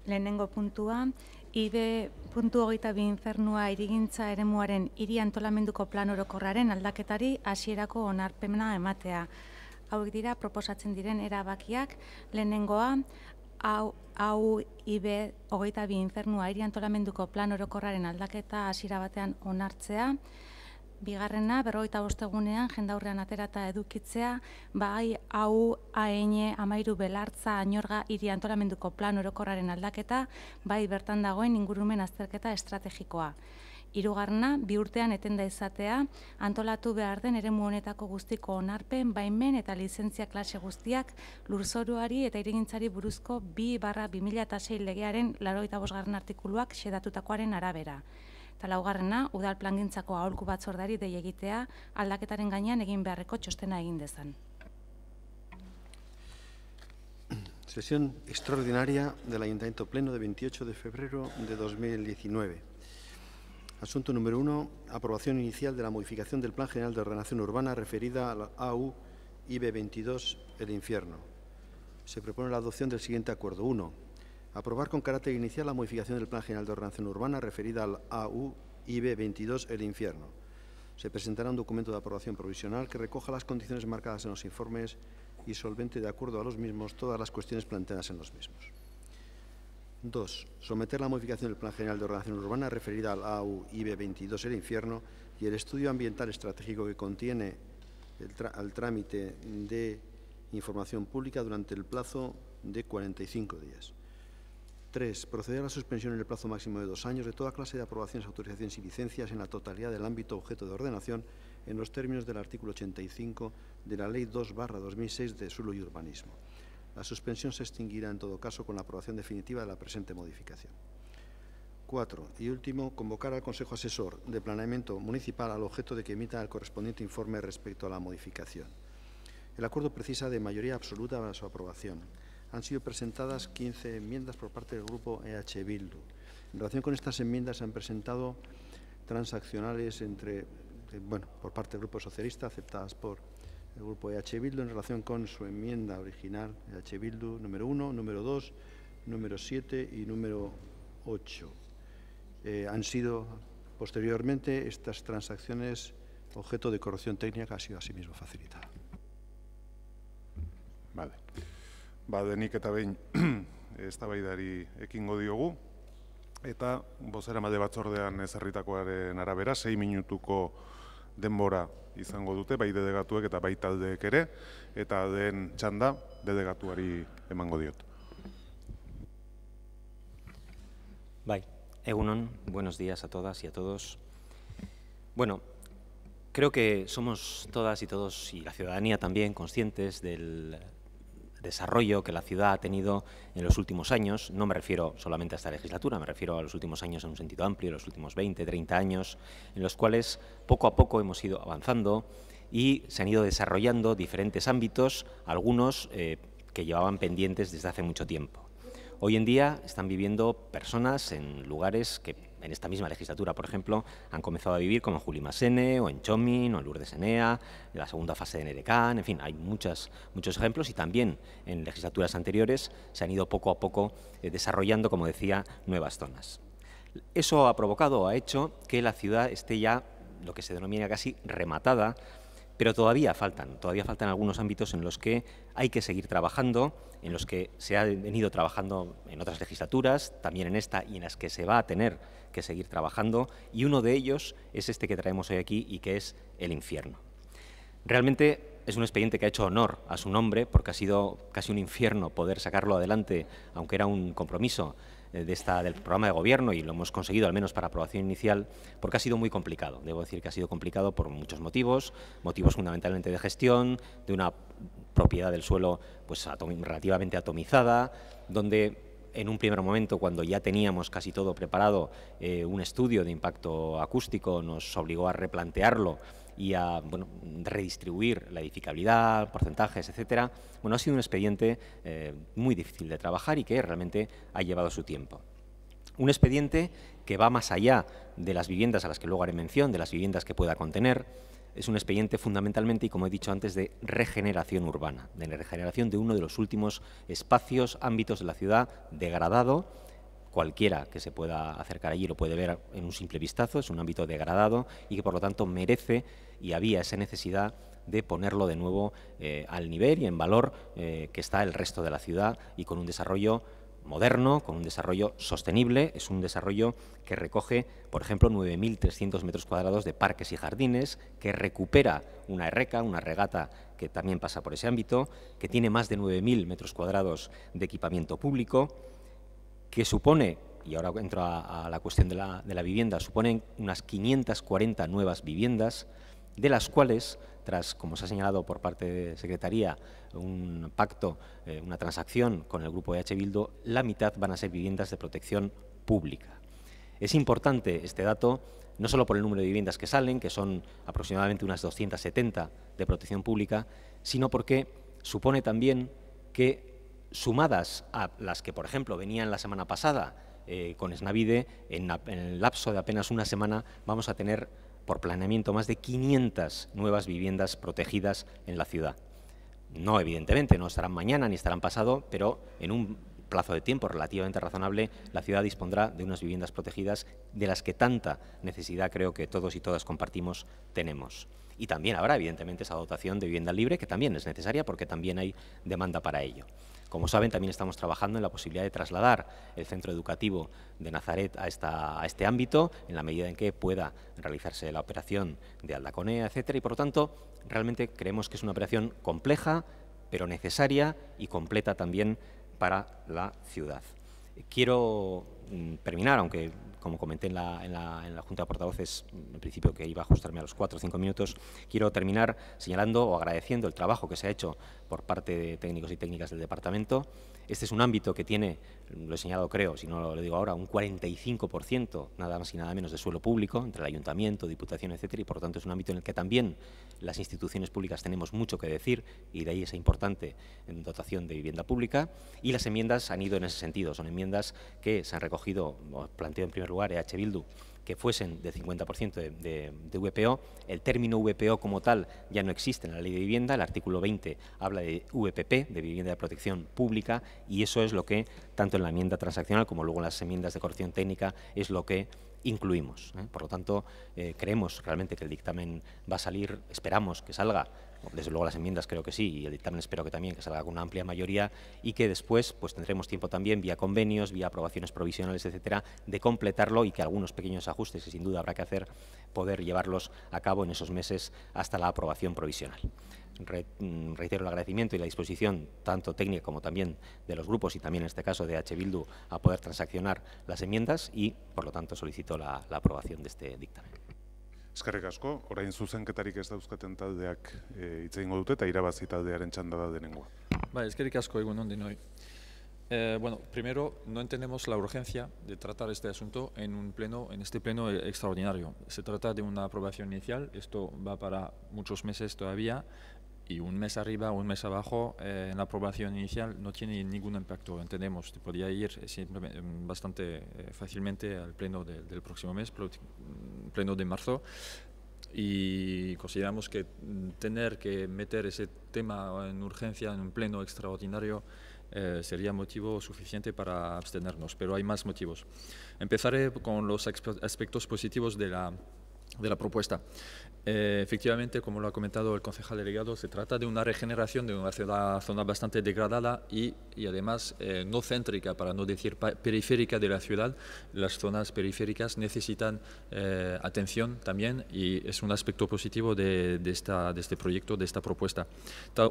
Lehenengo puntua, IB.22 infernua hirigintza eremuaren hiri antolamenduko plan orokorraren aldaketari hasierako onarpena ematea. Hauek dira proposatzen diren erabakiak. Lehenengoa, hau IB22 infernua hiri antolamenduko plan orokorraren aldaketa hasiera batean onartzea. Bigarrena, 45 egunean jendaurrean aterata edukitzea, bai hau AN 13 belartza Añorga hiri antolamenduko plan orokorraren aldaketa, bai bertan dagoen ingurumen azterketa estrategikoa. Hirugarrena, 2 urtean etenda izatea, antolatu behar den eremu honetako guztiko onarpen, baimen eta lizentzia klase guztiak lurzoruari eta hirigintzari buruzko 2/2006 legearen 85. artikuluak xedatutakoaren arabera. Eta laugarrena, udal plangintzako aholku batzordari dei egitea aldaketaren gainean egin beharreko txostena egin dezan. Sesión extraordinaria del Ayuntamiento Pleno de 28 de febrero de 2019. Asunto número 1. Aprobación inicial de la modificación del Plan General de Ordenación Urbana referida a la AU IB22 El Infierno. Se propone la adopción del siguiente acuerdo. 1. Aprobar con carácter inicial la modificación del Plan General de Ordenación Urbana referida al AU IB22 El Infierno. Se presentará un documento de aprobación provisional que recoja las condiciones marcadas en los informes y solvente de acuerdo a los mismos todas las cuestiones planteadas en los mismos. 2. Someter la modificación del Plan General de Ordenación Urbana referida al AU IB22 El Infierno y el estudio ambiental estratégico que contiene al trámite de información pública durante el plazo de 45 días. 3. Proceder a la suspensión en el plazo máximo de 2 años de toda clase de aprobaciones, autorizaciones y licencias en la totalidad del ámbito objeto de ordenación en los términos del artículo 85 de la Ley 2/2006 de Suelo y Urbanismo. La suspensión se extinguirá en todo caso con la aprobación definitiva de la presente modificación. 4. Y último, convocar al Consejo Asesor de Planeamiento Municipal al objeto de que emita el correspondiente informe respecto a la modificación. El acuerdo precisa de mayoría absoluta para su aprobación. Han sido presentadas 15 enmiendas por parte del Grupo EH Bildu. En relación con estas enmiendas se han presentado transaccionales por parte del Grupo Socialista, aceptadas por el Grupo EH Bildu en relación con su enmienda original, EH Bildu número 1, número 2, número 7 y número 8. Han sido posteriormente estas transacciones objeto de corrección técnica que ha sido asimismo facilitada. Vale. Denik eta behin eztabaidari ekingo diogu, eta bozeramale batzordean ezarritakoaren arabera 6 minutuko denbora izango dute, bai delegatuek eta bai taldeek ere, eta den txanda delegatuari emango diot. Bai, egunon, buenos días a todas y a todos. Bueno, creo que somos todas y todos, y la ciudadanía también, conscientes del desarrollo que la ciudad ha tenido en los últimos años. No me refiero solamente a esta legislatura, me refiero a los últimos años en un sentido amplio, los últimos 20, 30 años, en los cuales poco a poco hemos ido avanzando y se han ido desarrollando diferentes ámbitos, algunos que llevaban pendientes desde hace mucho tiempo. Hoy en día están viviendo personas en lugares que en esta misma legislatura, por ejemplo, han comenzado a vivir como en Julimasene o en Chomin o en Lourdes Enea, en la segunda fase de Nerecán, en fin, hay muchos ejemplos y también en legislaturas anteriores se han ido poco a poco desarrollando, como decía, nuevas zonas. Eso ha provocado, ha hecho que la ciudad esté ya, lo que se denomina casi rematada, pero todavía faltan algunos ámbitos en los que hay que seguir trabajando, en los que se ha venido trabajando en otras legislaturas, también en esta y en las que se va a tener que seguir trabajando, y uno de ellos es este que traemos hoy aquí y que es el infierno. Realmente es un expediente que ha hecho honor a su nombre porque ha sido casi un infierno poder sacarlo adelante, aunque era un compromiso del programa de gobierno y lo hemos conseguido al menos para aprobación inicial, porque ha sido muy complicado. Debo decir que ha sido complicado por muchos motivos fundamentalmente de gestión, de una propiedad del suelo pues relativamente atomizada, donde en un primer momento, cuando ya teníamos casi todo preparado, un estudio de impacto acústico nos obligó a replantearlo y a redistribuir la edificabilidad, porcentajes, etcétera. Bueno, ha sido un expediente muy difícil de trabajar y que realmente ha llevado su tiempo. Un expediente que va más allá de las viviendas a las que luego haré mención, de las viviendas que pueda contener. Es un expediente fundamentalmente, y como he dicho antes, de regeneración urbana, de regeneración de uno de los últimos espacios, ámbitos de la ciudad degradado cualquiera que se pueda acercar allí lo puede ver en un simple vistazo, es un ámbito degradado y que por lo tanto merece, y había esa necesidad de ponerlo de nuevo al nivel y en valor que está el resto de la ciudad y con un desarrollo moderno, con un desarrollo sostenible. Es un desarrollo que recoge, por ejemplo, 9.300 metros cuadrados de parques y jardines, que recupera una erreca, una regata que también pasa por ese ámbito, que tiene más de 9.000 metros cuadrados de equipamiento público, que supone, y ahora entro a la cuestión de la vivienda, suponen unas 540 nuevas viviendas, de las cuales, tras, como se ha señalado por parte de Secretaría, un pacto, una transacción con el Grupo EH Bildu, la mitad van a ser viviendas de protección pública. Es importante este dato, no solo por el número de viviendas que salen, que son aproximadamente unas 270 de protección pública, sino porque supone también que, sumadas a las que, por ejemplo, venían la semana pasada con Esnavide, en el lapso de apenas una semana vamos a tener por planeamiento más de 500 nuevas viviendas protegidas en la ciudad. No, evidentemente, no estarán mañana ni estarán pasado, pero en un plazo de tiempo relativamente razonable la ciudad dispondrá de unas viviendas protegidas de las que tanta necesidad creo que todos y todas compartimos tenemos. Y también habrá, evidentemente, esa dotación de vivienda libre, que también es necesaria porque también hay demanda para ello. Como saben, también estamos trabajando en la posibilidad de trasladar el centro educativo de Nazaret a este ámbito, en la medida en que pueda realizarse la operación de Aldaconea, etcétera, y por lo tanto, realmente creemos que es una operación compleja, pero necesaria y completa también para la ciudad. Quiero terminar, aunque como comenté en la Junta de Portavoces, en principio que iba a ajustarme a los 4 o 5 minutos, quiero terminar señalando o agradeciendo el trabajo que se ha hecho por parte de técnicos y técnicas del departamento. Este es un ámbito que tiene, lo he señalado creo, si no lo digo ahora, un 45%, nada más y nada menos, de suelo público, entre el ayuntamiento, diputación, etcétera, y por lo tanto es un ámbito en el que también las instituciones públicas tenemos mucho que decir, y de ahí esa importante dotación de vivienda pública, y las enmiendas han ido en ese sentido. Son enmiendas que se han recogido, o planteo en primer lugar EH Bildu, que fuesen del 50% de VPO. El término VPO como tal ya no existe en la Ley de Vivienda. El artículo 20 habla de VPP, de Vivienda de Protección Pública, y eso es lo que, tanto en la enmienda transaccional como luego en las enmiendas de corrección técnica, es lo que incluimos. Por lo tanto, creemos realmente que el dictamen va a salir, esperamos que salga, desde luego las enmiendas creo que sí, y el dictamen espero que también que salga con una amplia mayoría, y que después pues tendremos tiempo también, vía convenios, vía aprobaciones provisionales, etcétera, de completarlo y que algunos pequeños ajustes, que sin duda habrá que hacer, poder llevarlos a cabo en esos meses hasta la aprobación provisional. Reitero el agradecimiento y la disposición, tanto técnica como también de los grupos y también en este caso de EH Bildu, a poder transaccionar las enmiendas y, por lo tanto, solicito la aprobación de este dictamen. Eskerrik asko, orain zuzenketarik ez dauzkaten taldeak hitz egingo dute eta irabazi taldearen txanda da denengoa. Eskerrik asko, egun on denoi. Bueno, primero, no entendemos la urgencia de tratar este asunto en este pleno extraordinario. Se trata de una aprobación inicial, esto va para muchos meses todavía, y un mes arriba, un mes abajo, en la aprobación inicial no tiene ningún impacto, entendemos. Podría ir bastante fácilmente al pleno del próximo mes, pleno de marzo, y consideramos que tener que meter ese tema en urgencia en un pleno extraordinario sería motivo suficiente para abstenernos, pero hay más motivos. Empezaré con los aspectos positivos de la propuesta. Efectivamente, como lo ha comentado el concejal delegado, se trata de una regeneración de una zona bastante degradada y además no céntrica, para no decir periférica de la ciudad. Las zonas periféricas necesitan atención también y es un aspecto positivo de este proyecto, de esta propuesta.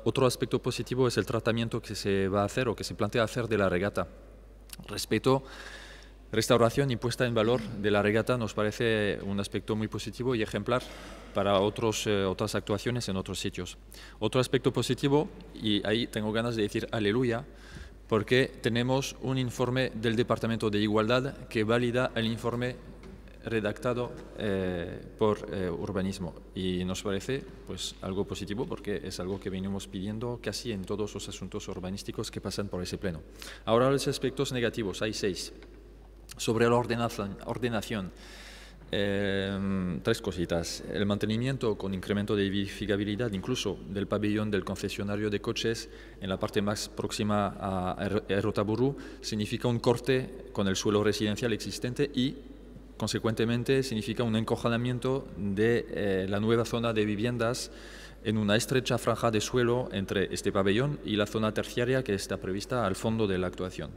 Otro aspecto positivo es el tratamiento que se va a hacer o que se plantea hacer de la regata. Restauración y puesta en valor de la regata nos parece un aspecto muy positivo y ejemplar para otras actuaciones en otros sitios. Otro aspecto positivo, y ahí tengo ganas de decir aleluya, porque tenemos un informe del Departamento de Igualdad que valida el informe redactado por Urbanismo, y nos parece pues algo positivo porque es algo que venimos pidiendo casi en todos los asuntos urbanísticos que pasan por ese pleno. Ahora los aspectos negativos, hay 6. Sobre la ordenación, Tres cositas. El mantenimiento con incremento de edificabilidad, incluso del pabellón del concesionario de coches en la parte más próxima a Errotaburu, significa un corte con el suelo residencial existente y, consecuentemente, significa un encojonamiento de la nueva zona de viviendas en una estrecha franja de suelo entre este pabellón y la zona terciaria que está prevista al fondo de la actuación.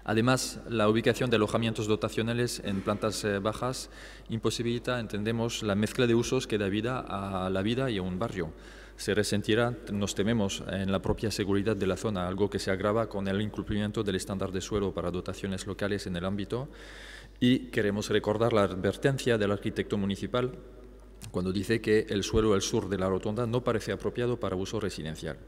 Además, la ubicación de alojamientos dotacionales en plantas bajas imposibilita, entendemos, la mezcla de usos que da vida a la vida y a un barrio. Se resentirá, nos tememos, en la propia seguridad de la zona, algo que se agrava con el incumplimiento del estándar de suelo para dotaciones locales en el ámbito. Y queremos recordar la advertencia del arquitecto municipal cuando dice que el suelo al sur de la rotonda no parece apropiado para uso residencial.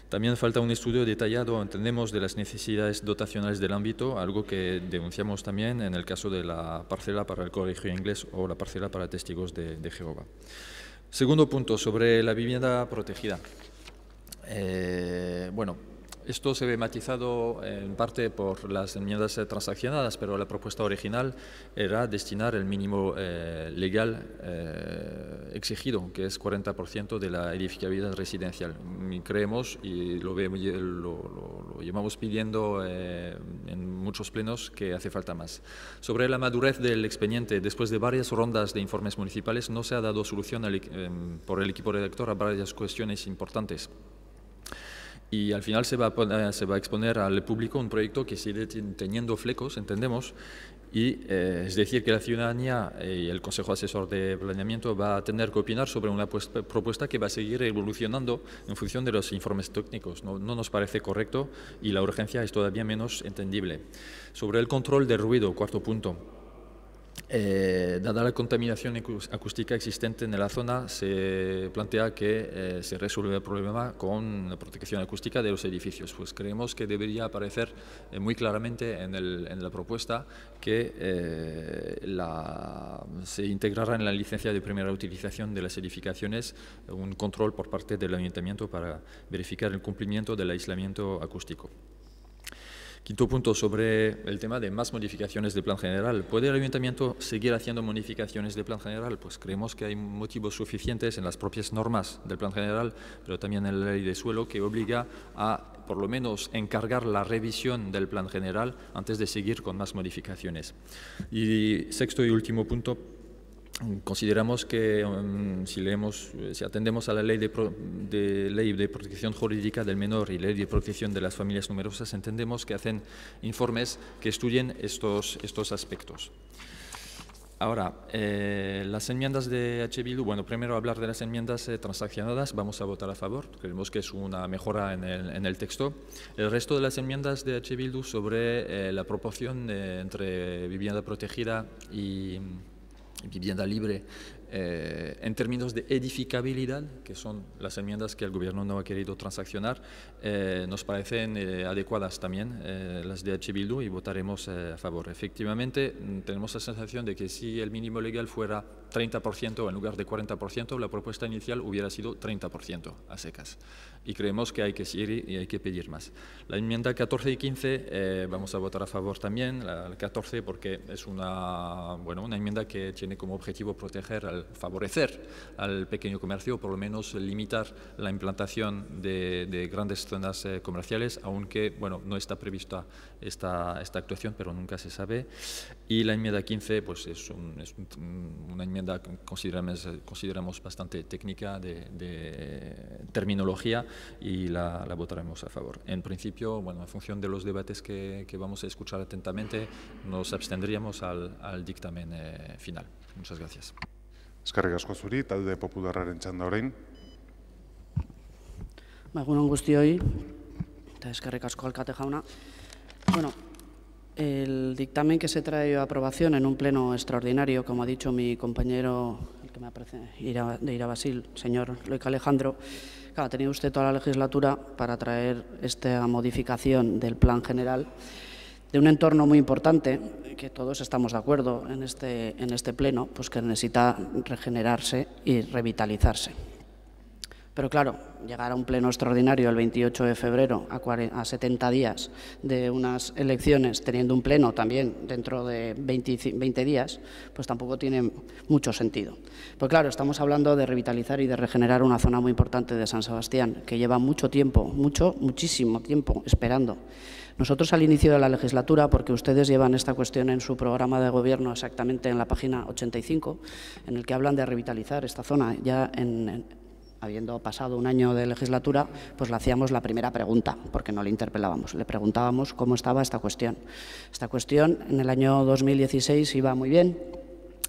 También falta un estudio detallado, entendemos, de las necesidades dotacionales del ámbito, algo que denunciamos también en el caso de la parcela para el colegio inglés o la parcela para testigos de Jehová. Segundo punto, sobre la vivienda protegida. Bueno, esto se ve matizado en parte por las enmiendas transaccionadas, pero la propuesta original era destinar el mínimo legal exigido, que es 40% de la edificabilidad residencial. Y creemos, y lo llevamos pidiendo en muchos plenos, que hace falta más. Sobre la madurez del expediente, después de varias rondas de informes municipales, no se ha dado solución por el equipo redactor a varias cuestiones importantes. Y al final se va a exponer al público un proyecto que sigue teniendo flecos, entendemos, y es decir, que la ciudadanía y el Consejo Asesor de Planeamiento va a tener que opinar sobre una propuesta que va a seguir evolucionando en función de los informes técnicos. No nos parece correcto y la urgencia es todavía menos entendible. Sobre el control del ruido, cuarto punto. Dada la contaminación acústica existente en la zona, se plantea que se resuelve el problema con la protección acústica de los edificios. Pues creemos que debería aparecer muy claramente en la propuesta que se integrará en la licencia de primera utilización de las edificaciones un control por parte del ayuntamiento para verificar el cumplimiento del aislamiento acústico. Quinto punto, sobre el tema de más modificaciones del plan general. ¿Puede el ayuntamiento seguir haciendo modificaciones del plan general? Pues creemos que hay motivos suficientes en las propias normas del plan general, pero también en la ley de suelo, que obliga a, por lo menos, encargar la revisión del plan general antes de seguir con más modificaciones. Y sexto y último punto. Consideramos que si atendemos a la ley de protección jurídica del menor y ley de protección de las familias numerosas, entendemos que hacen informes que estudien estos aspectos. Ahora, las enmiendas de H. Bildu, bueno, primero hablar de las enmiendas transaccionadas, vamos a votar a favor, creemos que es una mejora en el texto. El resto de las enmiendas de H. Bildu sobre la proporción entre vivienda protegida y vivienda libre en términos de edificabilidad, que son las enmiendas que el Gobierno no ha querido transaccionar, nos parecen adecuadas también las de H. Bildu y votaremos a favor. Efectivamente, tenemos la sensación de que si el mínimo legal fuera 30% en lugar de 40%, la propuesta inicial hubiera sido 30% a secas. Y creemos que hay que seguir y hay que pedir más. La enmienda 14 y 15 vamos a votar a favor también, la 14 porque es una enmienda que tiene como objetivo favorecer al pequeño comercio, o por lo menos limitar la implantación de grandes zonas comerciales, aunque no está prevista esta actuación, pero nunca se sabe. Y la enmienda 15 pues es una enmienda que consideramos bastante técnica de terminología y la votaremos a favor. En principio, en función de los debates que vamos a escuchar atentamente, nos abstendríamos al dictamen final. Muchas gracias. Eskerrik asko zuri, talde popularraren txanda orain. Egun guztioi, eta eskerrik asko alkate jauna. Bueno, el dictamen que se trae a aprobación en un pleno extraordinario, como ha dicho mi compañero, el que me aparece de Irabasil, señor Loic Alejandro, claro, ha tenido usted toda la legislatura para traer esta modificación del plan general de un entorno muy importante, que todos estamos de acuerdo en este pleno, pues que necesita regenerarse y revitalizarse. Pero claro, llegar a un pleno extraordinario el 28 de febrero, a 70 días de unas elecciones, teniendo un pleno también dentro de 20 días, pues tampoco tiene mucho sentido. Pues claro, estamos hablando de revitalizar y de regenerar una zona muy importante de San Sebastián, que lleva mucho tiempo, muchísimo tiempo esperando. Nosotros al inicio de la legislatura, porque ustedes llevan esta cuestión en su programa de gobierno exactamente en la página 85, en el que hablan de revitalizar esta zona, ya habiendo pasado un año de legislatura, pues le hacíamos la primera pregunta, porque no le interpelábamos, le preguntábamos cómo estaba esta cuestión. Esta cuestión en el año 2016 iba muy bien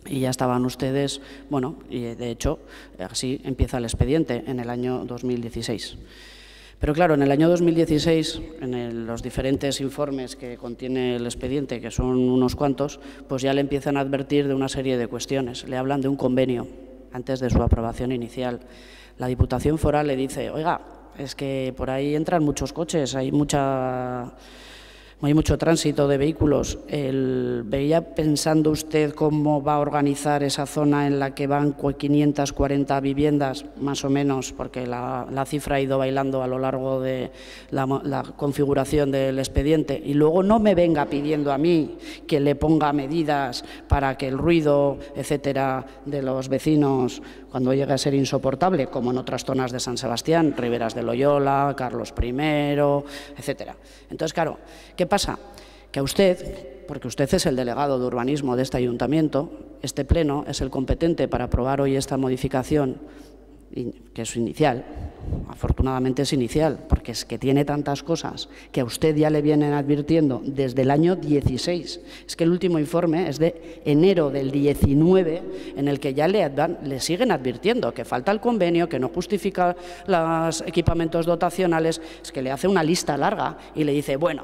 y ya estaban ustedes, bueno, y de hecho así empieza el expediente en el año 2016. Pero claro, en el año 2016, en los diferentes informes que contiene el expediente, que son unos cuantos, pues ya le empiezan a advertir de una serie de cuestiones. Le hablan de un convenio antes de su aprobación inicial. La Diputación Foral le dice, oiga, es que por ahí entran muchos coches, hay mucho tránsito de vehículos. ¿Veía pensando usted cómo va a organizar esa zona en la que van 540 viviendas, más o menos, porque la cifra ha ido bailando a lo largo de la configuración del expediente? Y luego no me venga pidiendo a mí que le ponga medidas para que el ruido, etcétera, de los vecinos, cuando llegue a ser insoportable, como en otras zonas de San Sebastián, Riberas de Loyola, Carlos I, etcétera. Entonces, claro, ¿qué pasa? Que a usted, porque usted es el delegado de urbanismo de este ayuntamiento, este pleno es el competente para aprobar hoy esta modificación, que es inicial, afortunadamente es inicial, porque es que tiene tantas cosas que a usted ya le vienen advirtiendo desde el año 16. Es que el último informe es de enero del 19, en el que ya le siguen advirtiendo que falta el convenio, que no justifica los equipamientos dotacionales, es que le hace una lista larga y le dice, bueno,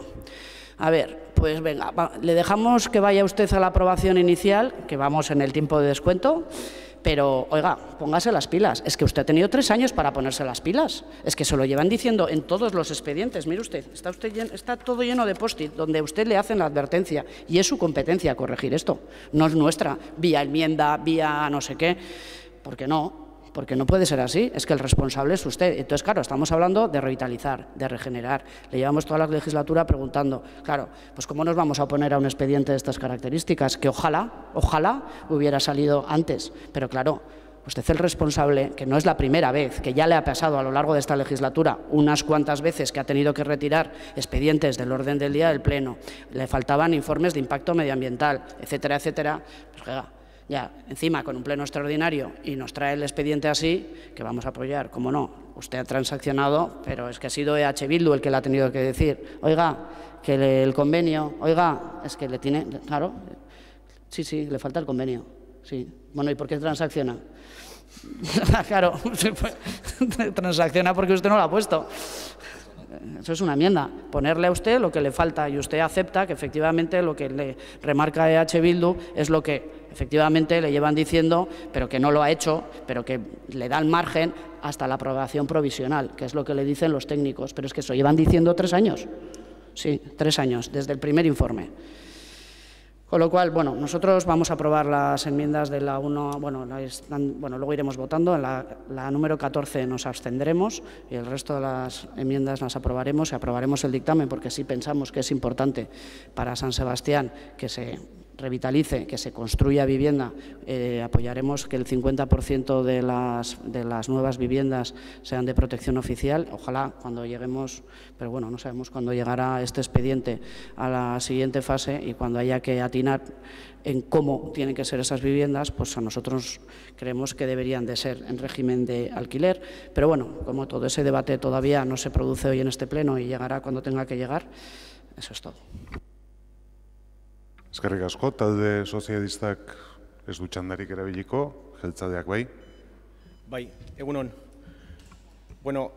a ver, pues venga, le dejamos que vaya usted a la aprobación inicial, que vamos en el tiempo de descuento, pero, oiga, póngase las pilas. Es que usted ha tenido 3 años para ponerse las pilas. Es que se lo llevan diciendo en todos los expedientes. Mire usted, está todo lleno de post-it donde usted le hacen la advertencia y es su competencia corregir esto. No es nuestra, vía enmienda, vía no sé qué. ¿Por qué no? Porque no puede ser así, es que el responsable es usted. Entonces, claro, estamos hablando de revitalizar, de regenerar. Le llevamos toda la legislatura preguntando, claro, pues ¿cómo nos vamos a oponer a un expediente de estas características? Que ojalá hubiera salido antes, pero claro, usted es el responsable, que no es la primera vez, que ya le ha pasado a lo largo de esta legislatura unas cuantas veces que ha tenido que retirar expedientes del orden del día del Pleno, le faltaban informes de impacto medioambiental, etcétera, etcétera, pues oiga, ya, encima con un pleno extraordinario y nos trae el expediente así, que vamos a apoyar, cómo no. Usted ha transaccionado, pero es que ha sido EH Bildu el que le ha tenido que decir, oiga, que el convenio, oiga, es que le tiene, claro, sí, le falta el convenio, sí. Bueno, ¿y por qué transacciona? Claro, transacciona porque usted no lo ha puesto. Eso es una enmienda, ponerle a usted lo que le falta y usted acepta que efectivamente lo que le remarca EH Bildu es lo que efectivamente le llevan diciendo, pero que no lo ha hecho, pero que le dan margen hasta la aprobación provisional, que es lo que le dicen los técnicos, pero es que eso llevan diciendo 3 años, sí, 3 años, desde el primer informe. Con lo cual, bueno, nosotros vamos a aprobar las enmiendas de la 1, bueno, luego iremos votando, en la número 14 nos abstendremos y el resto de las enmiendas las aprobaremos y aprobaremos el dictamen porque sí pensamos que es importante para San Sebastián que se revitalice, que se construya vivienda, apoyaremos que el 50% de las nuevas viviendas sean de protección oficial, ojalá cuando lleguemos, pero bueno, no sabemos cuándo llegará este expediente a la siguiente fase y cuando haya que atinar en cómo tienen que ser esas viviendas, pues a nosotros creemos que deberían de ser en régimen de alquiler, pero bueno, como todo ese debate todavía no se produce hoy en este pleno y llegará cuando tenga que llegar, eso es todo. Eskerrik asko, talde sozialistak ez du txandarik erabiliko, jeltzaleak bai. Bai, egunon. Bueno,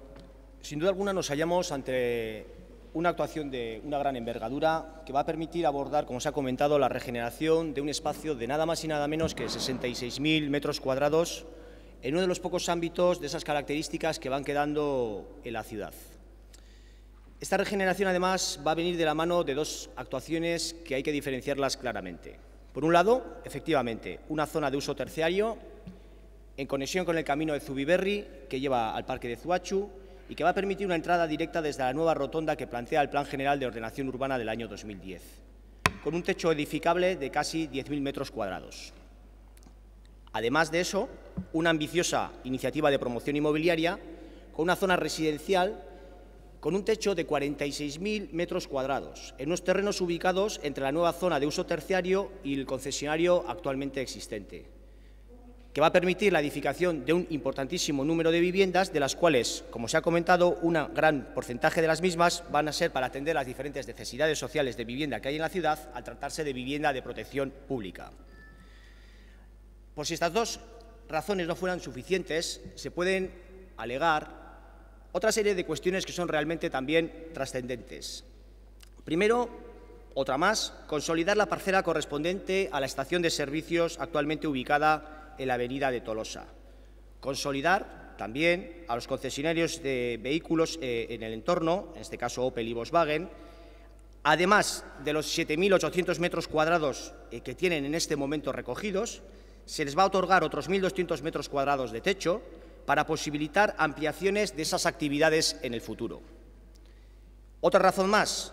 sin duda alguna nos hallamos ante una actuación de una gran envergadura que va a permitir abordar, como se ha comentado, la regeneración de un espacio de nada más y nada menos que 66.000 metros cuadrados en uno de los pocos ámbitos de esas características que van quedando en la ciudad. Esta regeneración, además, va a venir de la mano de 2 actuaciones que hay que diferenciarlas claramente. Por un lado, efectivamente, una zona de uso terciario en conexión con el camino de Zubiberri, que lleva al Parque de Zuachu, y que va a permitir una entrada directa desde la nueva rotonda que plantea el Plan General de Ordenación Urbana del año 2010, con un techo edificable de casi 10.000 metros cuadrados. Además de eso, una ambiciosa iniciativa de promoción inmobiliaria con una zona residencial con un techo de 46.000 metros cuadrados, en unos terrenos ubicados entre la nueva zona de uso terciario y el concesionario actualmente existente, que va a permitir la edificación de un importantísimo número de viviendas, de las cuales, como se ha comentado, un gran porcentaje de las mismas van a ser para atender las diferentes necesidades sociales de vivienda que hay en la ciudad, al tratarse de vivienda de protección pública. Por si estas dos razones no fueran suficientes, se pueden alegar otra serie de cuestiones que son realmente también trascendentes. Primero, otra más, consolidar la parcela correspondiente a la estación de servicios actualmente ubicada en la avenida de Tolosa. Consolidar también a los concesionarios de vehículos en el entorno, en este caso Opel y Volkswagen, además de los 7.800 metros cuadrados que tienen en este momento recogidos, se les va a otorgar otros 1.200 metros cuadrados de techo para posibilitar ampliaciones de esas actividades en el futuro. Otra razón más,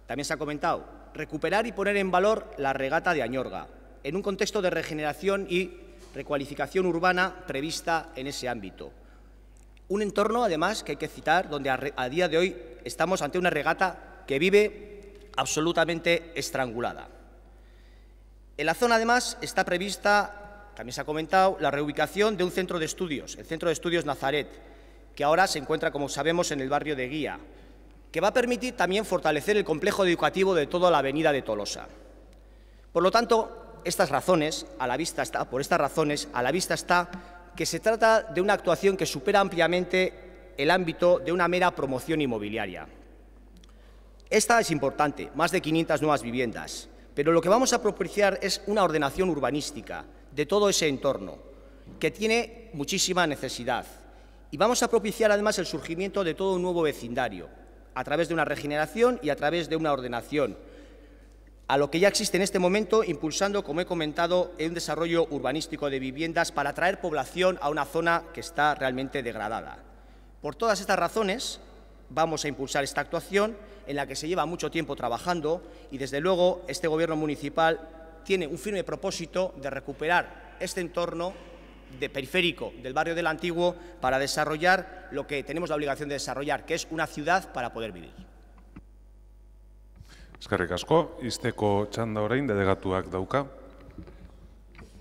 también se ha comentado, recuperar y poner en valor la regata de Añorga, en un contexto de regeneración y recualificación urbana prevista en ese ámbito. Un entorno, además, que hay que citar, donde a día de hoy estamos ante una regata que vive absolutamente estrangulada. En la zona, además, está prevista, también se ha comentado, la reubicación de un centro de estudios, el Centro de Estudios Nazaret, que ahora se encuentra, como sabemos, en el barrio de Guía, que va a permitir también fortalecer el complejo educativo de toda la avenida de Tolosa. Por lo tanto, estas razones, a la vista está que se trata de una actuación que supera ampliamente el ámbito de una mera promoción inmobiliaria. Esta es importante, más de 500 nuevas viviendas, pero lo que vamos a propiciar es una ordenación urbanística de todo ese entorno, que tiene muchísima necesidad. Y vamos a propiciar, además, el surgimiento de todo un nuevo vecindario, a través de una regeneración y a través de una ordenación, a lo que ya existe en este momento, impulsando, como he comentado, un desarrollo urbanístico de viviendas para atraer población a una zona que está realmente degradada. Por todas estas razones, vamos a impulsar esta actuación en la que se lleva mucho tiempo trabajando y, desde luego, este Gobierno municipal tiene un firme propósito de recuperar este entorno periférico del barrio del Antiguo para desarrollar lo que tenemos la obligación de desarrollar, que es una ciudad para poder vivir. Eskerrik asko, izteko txanda orain delegatuak dauka.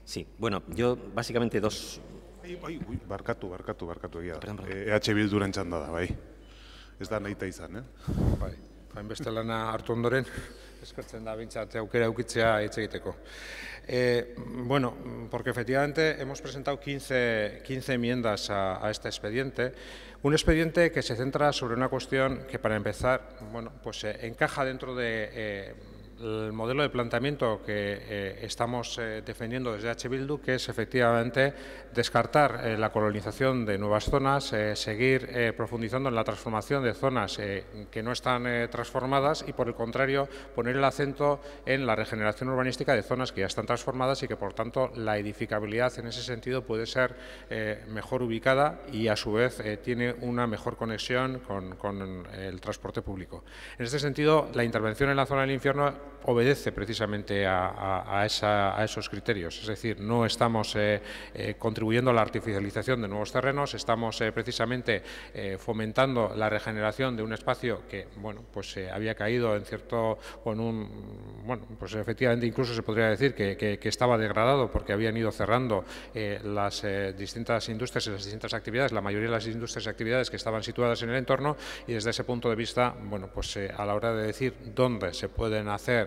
Sí, bueno, yo básicamente dos... Barkatu egia da. Perdón. EH Bilduren txanda da, bai. Ez da nahita izan, Bai, hainbeste lana hartu ondoren, eskertzen da bintzat aukera eukitzea hitz egiteko. Bueno, porque efectivamente hemos presentado 15 enmiendas a este expediente. Un expediente que se centra sobre una cuestión que, para empezar, bueno, pues encaja dentro de el modelo de planteamiento que estamos defendiendo desde H. Bildu, que es efectivamente descartar la colonización de nuevas zonas, seguir profundizando en la transformación de zonas que no están transformadas y, por el contrario, poner el acento en la regeneración urbanística de zonas que ya están transformadas y que, por tanto, la edificabilidad en ese sentido puede ser mejor ubicada y, a su vez, tiene una mejor conexión con el transporte público. En este sentido, la intervención en la zona del infierno obedece precisamente a esos criterios, es decir, no estamos contribuyendo a la artificialización de nuevos terrenos, estamos precisamente fomentando la regeneración de un espacio que, bueno, pues había caído en cierto, pues efectivamente incluso se podría decir que estaba degradado porque habían ido cerrando las distintas industrias y las distintas actividades, la mayoría de las industrias y actividades que estaban situadas en el entorno, y desde ese punto de vista, bueno, pues a la hora de decir dónde se pueden hacer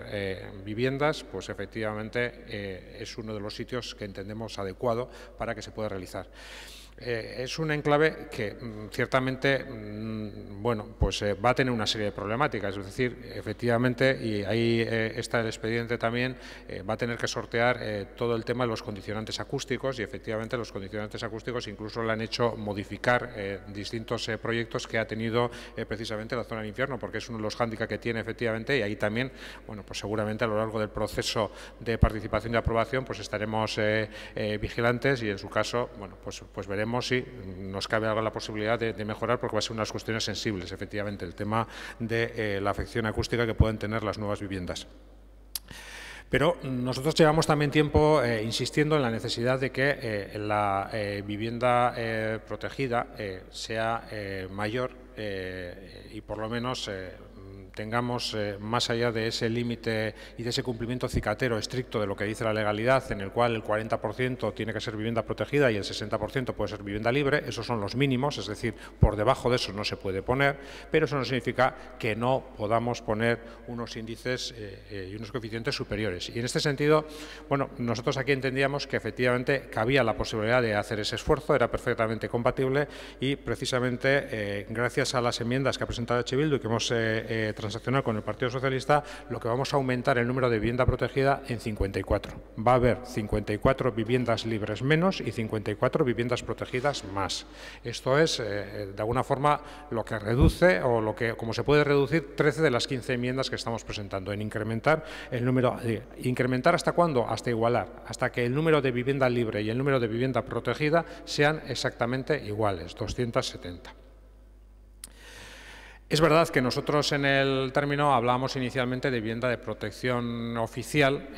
viviendas, pues efectivamente es uno de los sitios que entendemos adecuado para que se pueda realizar. es un enclave que ciertamente bueno, pues, va a tener una serie de problemáticas, es decir, efectivamente, y ahí está el expediente también, va a tener que sortear todo el tema de los condicionantes acústicos y efectivamente los condicionantes acústicos incluso le han hecho modificar distintos proyectos que ha tenido precisamente la zona del infierno, porque es uno de los hándicaps que tiene efectivamente, y ahí también, bueno, pues seguramente a lo largo del proceso de participación y aprobación pues estaremos vigilantes y en su caso, bueno, pues veremos si nos cabe algo la posibilidad de mejorar, porque va a ser unas cuestiones sensibles, efectivamente, el tema de la afección acústica que pueden tener las nuevas viviendas. Pero nosotros llevamos también tiempo insistiendo en la necesidad de que la vivienda protegida sea mayor y por lo menos tengamos más allá de ese límite y de ese cumplimiento cicatero estricto de lo que dice la legalidad, en el cual el 40% tiene que ser vivienda protegida y el 60% puede ser vivienda libre, esos son los mínimos, es decir, por debajo de eso no se puede poner, pero eso no significa que no podamos poner unos índices y unos coeficientes superiores. Y en este sentido, bueno, nosotros aquí entendíamos que efectivamente cabía la posibilidad de hacer ese esfuerzo, era perfectamente compatible y precisamente gracias a las enmiendas que ha presentado H. Bildu y que hemos transaccional con el Partido Socialista, lo que vamos a aumentar el número de vivienda protegida en 54. Va a haber 54 viviendas libres menos y 54 viviendas protegidas más. Esto es, de alguna forma, lo que reduce o lo que, como se puede reducir, 13 de las 15 enmiendas que estamos presentando en incrementar el número. ¿Incrementar hasta cuándo? Hasta igualar, hasta que el número de vivienda libre y el número de vivienda protegida sean exactamente iguales, 270. Es verdad que nosotros en el término hablábamos inicialmente de vivienda de protección oficial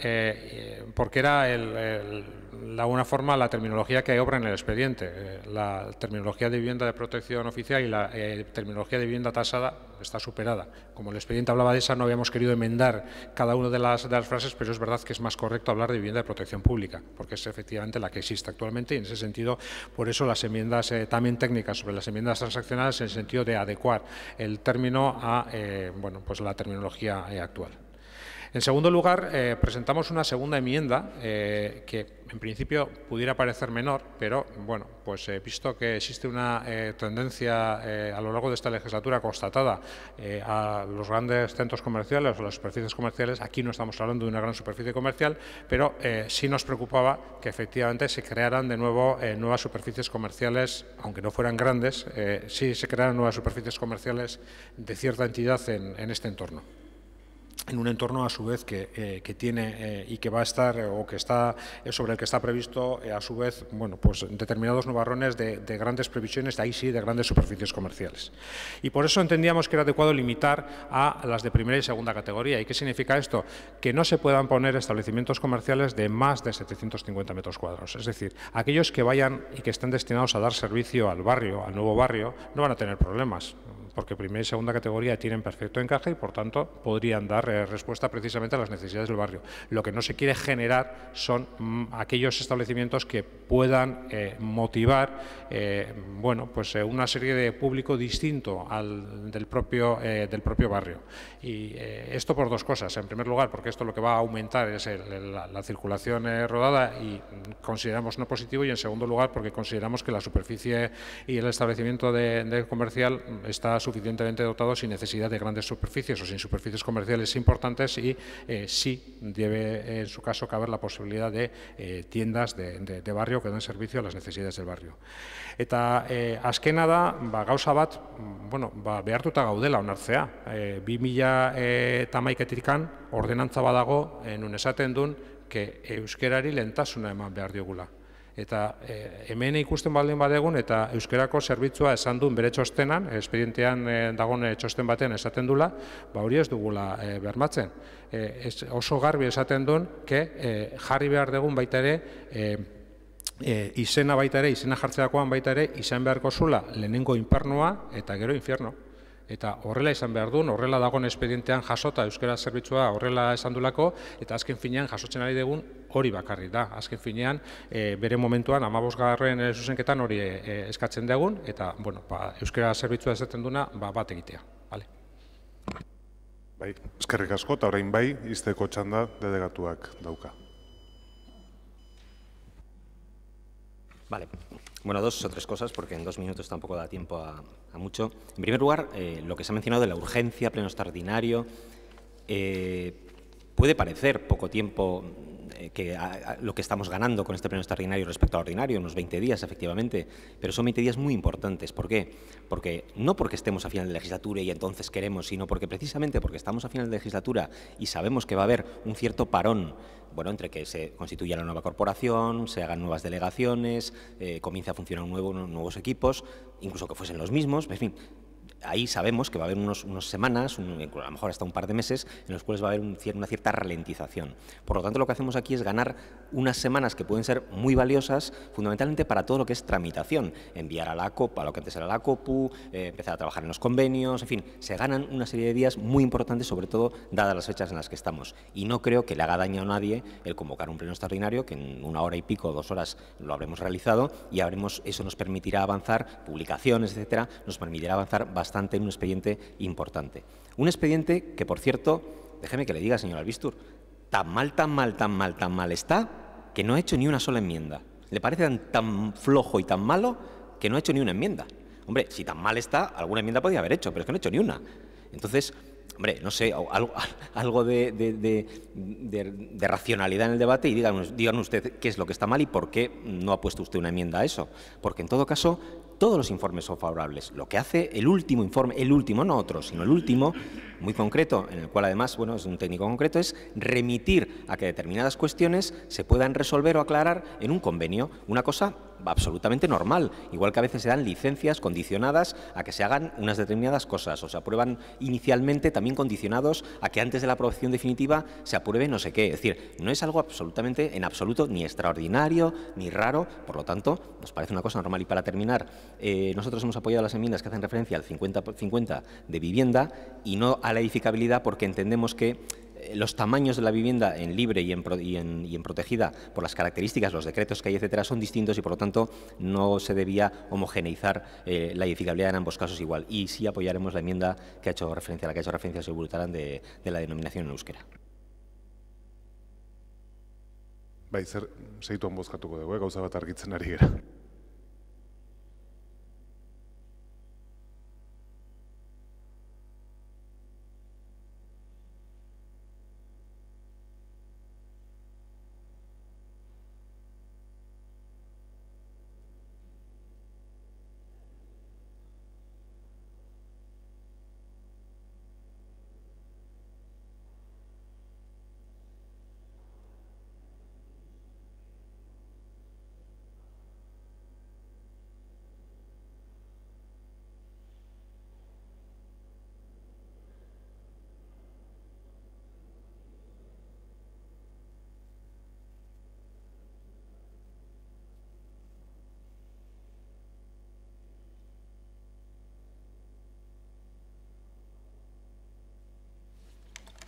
porque era de alguna forma la terminología que obra en el expediente. La terminología de vivienda de protección oficial y la terminología de vivienda tasada está superada. Como el expediente hablaba de esa, no habíamos querido enmendar cada una de las frases, pero es verdad que es más correcto hablar de vivienda de protección pública, porque es efectivamente la que existe actualmente y en ese sentido, por eso las enmiendas también técnicas sobre las enmiendas transaccionales en el sentido de adecuar el término a bueno, pues la terminología actual. En segundo lugar, presentamos una segunda enmienda que en principio pudiera parecer menor, pero bueno, pues visto que existe una tendencia a lo largo de esta legislatura constatada a los grandes centros comerciales o las superficies comerciales, aquí no estamos hablando de una gran superficie comercial, pero sí nos preocupaba que efectivamente se crearan de nuevo nuevas superficies comerciales, aunque no fueran grandes, sí se crearan nuevas superficies comerciales de cierta entidad en este entorno. En un entorno a su vez que tiene y que va a estar o que está sobre el que está previsto a su vez, bueno, pues determinados nubarrones de grandes previsiones, de ahí sí de grandes superficies comerciales. Y por eso entendíamos que era adecuado limitar a las de primera y segunda categoría. ¿Y qué significa esto? Que no se puedan poner establecimientos comerciales de más de 750 metros cuadrados. Es decir, aquellos que vayan y que estén destinados a dar servicio al barrio, al nuevo barrio, no van a tener problemas, porque primera y segunda categoría tienen perfecto encaje y, por tanto, podrían dar respuesta precisamente a las necesidades del barrio. Lo que no se quiere generar son aquellos establecimientos que puedan motivar bueno, pues, una serie de público distinto al del propio barrio. Y esto por dos cosas. En primer lugar, porque esto lo que va a aumentar es la circulación rodada y consideramos no positivo, y en segundo lugar, porque consideramos que la superficie y el establecimiento de comercial está suficientemente dotado sin necesidad de grandes superficies o sin superficies comerciales importantes y sí debe en su caso caber la posibilidad de tiendas de barrio que den servicio a las necesidades del barrio. Eta azkena da, gauza bat, bueno, behartuta gaudela onartzea. 2011 ordenantza badago nun esaten duen que euskerari lehentasuna eman behar diogula. Eta hemen ikusten baldin badegun eta euskerako zerbitzua esan duen bere txostenan, espedientean dagoen txosten batean esaten dula, hori ez dugula bermatzen. Oso garbi esaten duen que jarri behar dugun baita ere izena baita ere, izena jartzeakoan baita ere, izan beharko zula lehenengo infernua eta gero infierno. Eta horrela izan behar duen, horrela dagoen espedientean jasota euskera zerbitzua horrela esan dulako, eta azken finean jasotzen ari dugun hori bakarrik da. Azken finean bere momentuan 15. zuzenketan hori eskatzen dugun, eta bueno, euskera zerbitzua esaten duna bat egitea. Bai, eskerrik asko, eta orain bai, izteko txanda delegatuak dauka. Vale. Bueno, 2 o 3 cosas, porque en 2 minutos tampoco da tiempo a mucho. En primer lugar, lo que se ha mencionado de la urgencia, pleno extraordinario, puede parecer poco tiempo lo que estamos ganando con este pleno extraordinario respecto al ordinario, unos 20 días, efectivamente, pero son 20 días muy importantes. ¿Por qué? Porque no porque estemos a final de legislatura y entonces queremos, sino porque precisamente porque estamos a final de legislatura y sabemos que va a haber un cierto parón, bueno, entre que se constituya la nueva corporación, se hagan nuevas delegaciones, comience a funcionar nuevos equipos, incluso que fuesen los mismos, en fin. Ahí sabemos que va a haber unas semanas, a lo mejor hasta un par de meses, en los cuales va a haber una cierta ralentización. Por lo tanto, lo que hacemos aquí es ganar unas semanas que pueden ser muy valiosas, fundamentalmente para todo lo que es tramitación. Enviar a la COP, a lo que antes era la COPU, empezar a trabajar en los convenios, en fin, se ganan una serie de días muy importantes, sobre todo dadas las fechas en las que estamos. Y no creo que le haga daño a nadie el convocar un pleno extraordinario, que en 1 hora y pico, 2 horas lo habremos realizado y eso nos permitirá avanzar, publicaciones, etcétera, nos permitirá avanzar bastante en un expediente importante. Un expediente que, por cierto, déjeme que le diga, señor Albistur, tan mal está que no ha hecho ni una sola enmienda. ¿Le parece tan flojo y tan malo que no ha hecho ni una enmienda? Hombre, si tan mal está, alguna enmienda podría haber hecho, pero es que no ha hecho ni una. Entonces, hombre, no sé, algo de racionalidad en el debate y digan usted qué es lo que está mal y por qué no ha puesto usted una enmienda a eso. Porque en todo caso, todos los informes son favorables. Lo que hace el último informe, el último, no otro, sino el último, muy concreto, en el cual además, bueno, es un técnico concreto, es remitir a que determinadas cuestiones se puedan resolver o aclarar en un convenio. Una cosa absolutamente normal, igual que a veces se dan licencias condicionadas a que se hagan unas determinadas cosas o se aprueban inicialmente también condicionados a que antes de la aprobación definitiva se apruebe no sé qué. Es decir, no es algo absolutamente, en absoluto, ni extraordinario ni raro, por lo tanto, nos parece una cosa normal. Y para terminar, nosotros hemos apoyado las enmiendas que hacen referencia al 50-50 de vivienda y no a la edificabilidad, porque entendemos que los tamaños de la vivienda en libre y en protegida por las características, los decretos que hay, etcétera, son distintos y, por lo tanto, no se debía homogeneizar la edificabilidad en ambos casos igual. Y sí apoyaremos la enmienda a la que ha hecho referencia señor Burutaran de la denominación en euskera. Bai, segituan bozkatuko dugu, gauza bat argitzen ari gera.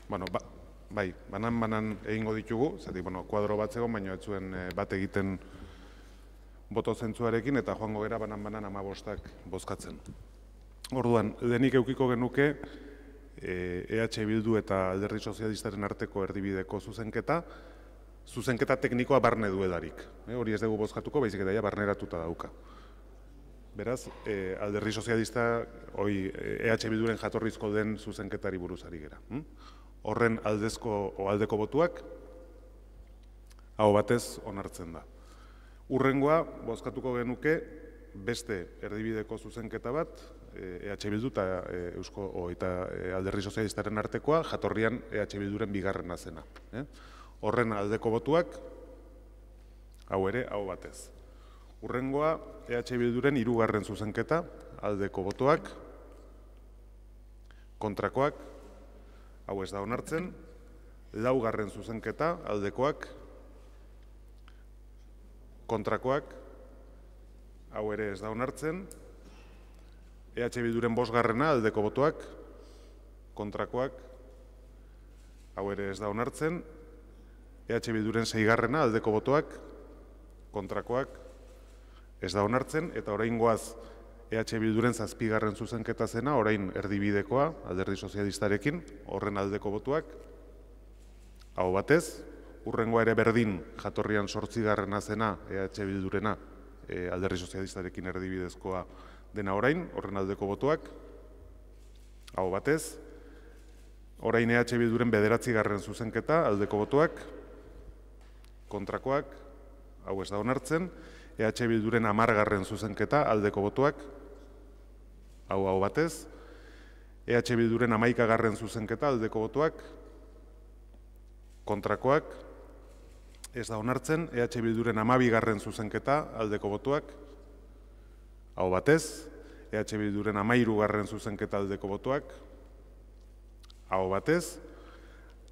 Bueno, bai, banan egingo ditugu, zati, bueno, kuadro bat zegoen, baina ez zuen bat egiten boto zentzuarekin, eta joango gera banan 15 bozkatzen. Orduan, denik eukiko genuke EH Bildu eta Alderdi Sozialistaren arteko erdibideko zuzenketa teknikoa barne duelarik. Hori ez dugu bozkatuko, baizik eta ja barneratuta dauka. Beraz, Alderdi Sozialista, EH Bilduren jatorrizko den zuzenketari buruz ari gera. Horren aldeko botuak, hau batez onartzen da. Urrengoa, bozkatuko genuke, beste erdibideko zuzenketa bat, EH Bildu eta Alderdi Sozialistaren artekoa, jatorrian EH Bilduren bigarrena zena. Horren aldeko botuak, hau ere, hau batez. Urrengoa, EH Bilduren 3. zuzenketa, aldeko botuak, kontrakoak, hau ez da onartzen, 4. zuzenketa, aldekoak, kontrakoak, hau ere ez da onartzen, EH Bilduren 5. aldeko botuak, kontrakoak, hau ere ez da onartzen, EH Bilduren 6. aldeko botuak, kontrakoak, ez da onartzen, eta oraingoaz EH Bilduren 7. zuzenketa zena, orain erdibidekoa, Alderdi Sozialistarekin, horren aldeko botuak, hau batez, urrengoa ere berdin jatorrian 8. zena EH Bildurena, Alderdi Sozialistarekin erdibidezkoa dena orain, horren aldeko botoak, hau batez. Orain EH Bilduren 9. zuzenketa, aldeko botoak, kontrakoak, hau ez da onartzen. EH Bilduren 10. zuzenketa, aldeko botoak, hau batez. EH Bilduren 11. zuzenketa, aldeko botoak, kontrakoak, ez da onartzen. EH Bilduren 12. zuzenketa, aldeko botoak, hau batez. EH Bilduren 13. zuzenketa, aldeko botoak, hau batez.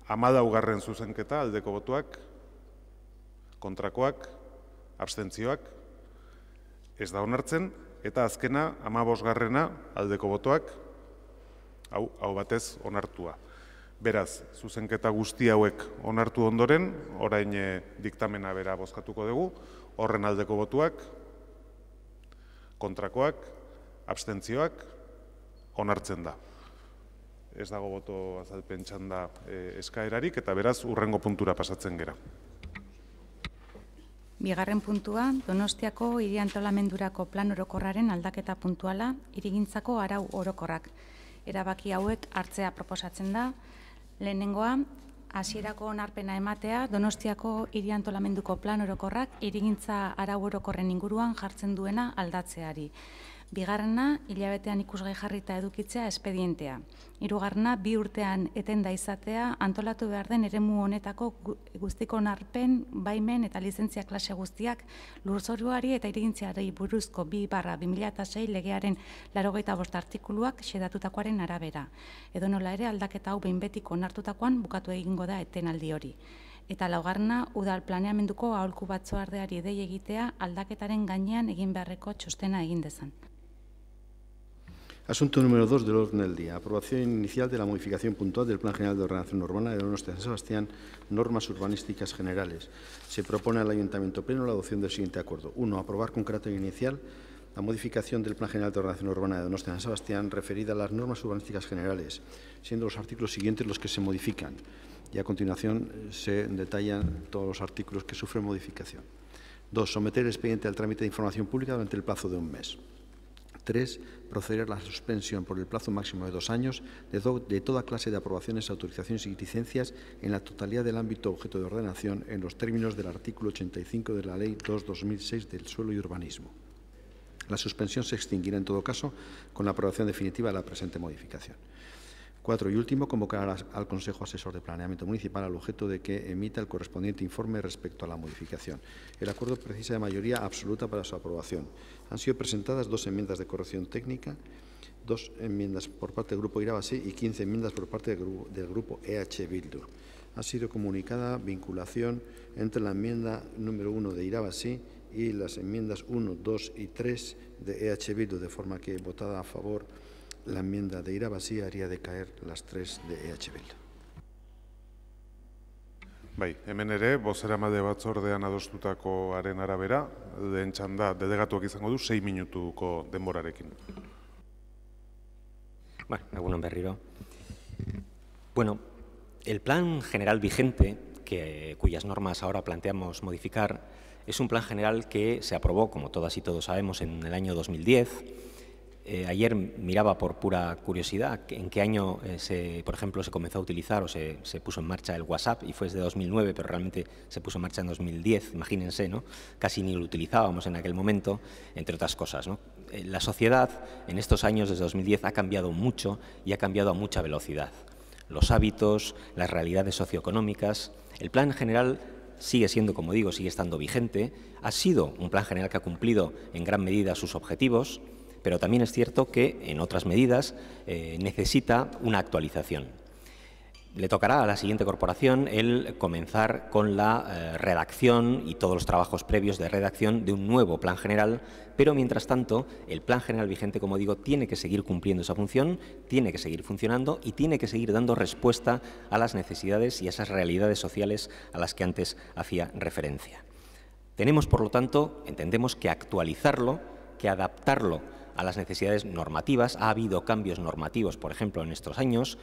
14. zuzenketa, aldeko botoak, kontrakoak, abstentzioak, ez da onartzen. Eta azkena, 15. aldeko botoak, hau batez onartua. Beraz, zuzenketa guzti hauek onartu ondoren, orain diktamena bera bozkatuko dugu, horren aldeko botuak, kontrakoak, abstentzioak, onartzen da. Ez dago boto azalpen txanda eskaerarik, eta beraz, hurrengo puntura pasatzen gera. Bigarren puntua, Donostiako hiri antolamendurako plan orokorraren aldaketa puntuala, hirigintzako arau orokorrak. Erabaki hauek hartzea proposatzen da. Lehenengoa, hasierako onarpena ematea, Donostiako hiri antolamenduko plan orokorrak hirigintza arau orokorren inguruan jartzen duena aldatzeari. Bigarrena, hilabetean ikusgai jarrita edukitzea espedientea. Hirugarrena, 2 urtean etenda izatea, antolatu behar den eremu honetako guztiko onarpen, baimen eta lizentzia klase guztiak lurzoruari eta hirigintzeari buruzko 2/2006 legearen 85 artikuluak xedatutakoaren arabera. Edonola ere, aldaketa hau behin betiko onartutakoan bukatu egingo da etenaldi hori. Eta laugarrena, udal planeamenduko aholku batzordeari dei egitea aldaketaren gainean egin beharreko txostena egin dezan. Asunto número 2 del orden del día. Aprobación inicial de la modificación puntual del Plan General de Ordenación Urbana de Donostia San Sebastián, normas urbanísticas generales. Se propone al Ayuntamiento Pleno la adopción del siguiente acuerdo. 1. Aprobar con carácter inicial la modificación del Plan General de Ordenación Urbana de Donostia San Sebastián referida a las normas urbanísticas generales, siendo los artículos siguientes los que se modifican. Y a continuación se detallan todos los artículos que sufren modificación. 2. Someter el expediente al trámite de información pública durante el plazo de un mes. 3. Proceder a la suspensión por el plazo máximo de 2 años de toda clase de aprobaciones, autorizaciones y licencias en la totalidad del ámbito objeto de ordenación en los términos del artículo 85 de la Ley 2/2006 del Suelo y Urbanismo. La suspensión se extinguirá en todo caso con la aprobación definitiva de la presente modificación. 4. Y último, convocar al Consejo Asesor de Planeamiento Municipal al objeto de que emita el correspondiente informe respecto a la modificación. El acuerdo precisa de mayoría absoluta para su aprobación. Han sido presentadas 2 enmiendas de corrección técnica, 2 enmiendas por parte del Grupo Irabasí y 15 enmiendas por parte del Grupo EH Bildu. Ha sido comunicada vinculación entre la enmienda número 1 de Irabasí y las enmiendas 1, 2 y 3 de EH Bildu, de forma que, votada a favor, la enmienda de Irabasí haría decaer las 3 de EH Bildu. Bai, hemen ere, bozeramale batzordean adostutakoaren arabera, lehen txanda delegatuak izango du 6 minutuko denborarekin. Bueno, egunon berriro. Bueno, el plan general vigente, cuyas normas ahora planteamos modificar, es un plan general que se aprobó, como todas y todos sabemos, en el año 2010. Ayer miraba por pura curiosidad en qué año, por ejemplo, se comenzó a utilizar o se puso en marcha el WhatsApp, y fue desde 2009, pero realmente se puso en marcha en 2010, imagínense, ¿no? Casi ni lo utilizábamos en aquel momento, entre otras cosas, ¿no? La sociedad en estos años, desde 2010, ha cambiado mucho y ha cambiado a mucha velocidad. Los hábitos, las realidades socioeconómicas. El plan general sigue siendo, como digo, sigue estando vigente. Ha sido un plan general que ha cumplido en gran medida sus objetivos, pero también es cierto que en otras medidas necesita una actualización. Le tocará a la siguiente corporación el comenzar con la redacción y todos los trabajos previos de redacción de un nuevo plan general, pero mientras tanto el plan general vigente, como digo, tiene que seguir cumpliendo esa función, tiene que seguir funcionando y tiene que seguir dando respuesta a las necesidades y a esas realidades sociales a las que antes hacía referencia. Tenemos, por lo tanto, entendemos que actualizarlo, que adaptarlo a las necesidades normativas. Ha habido cambios normativos, por ejemplo, en estos años.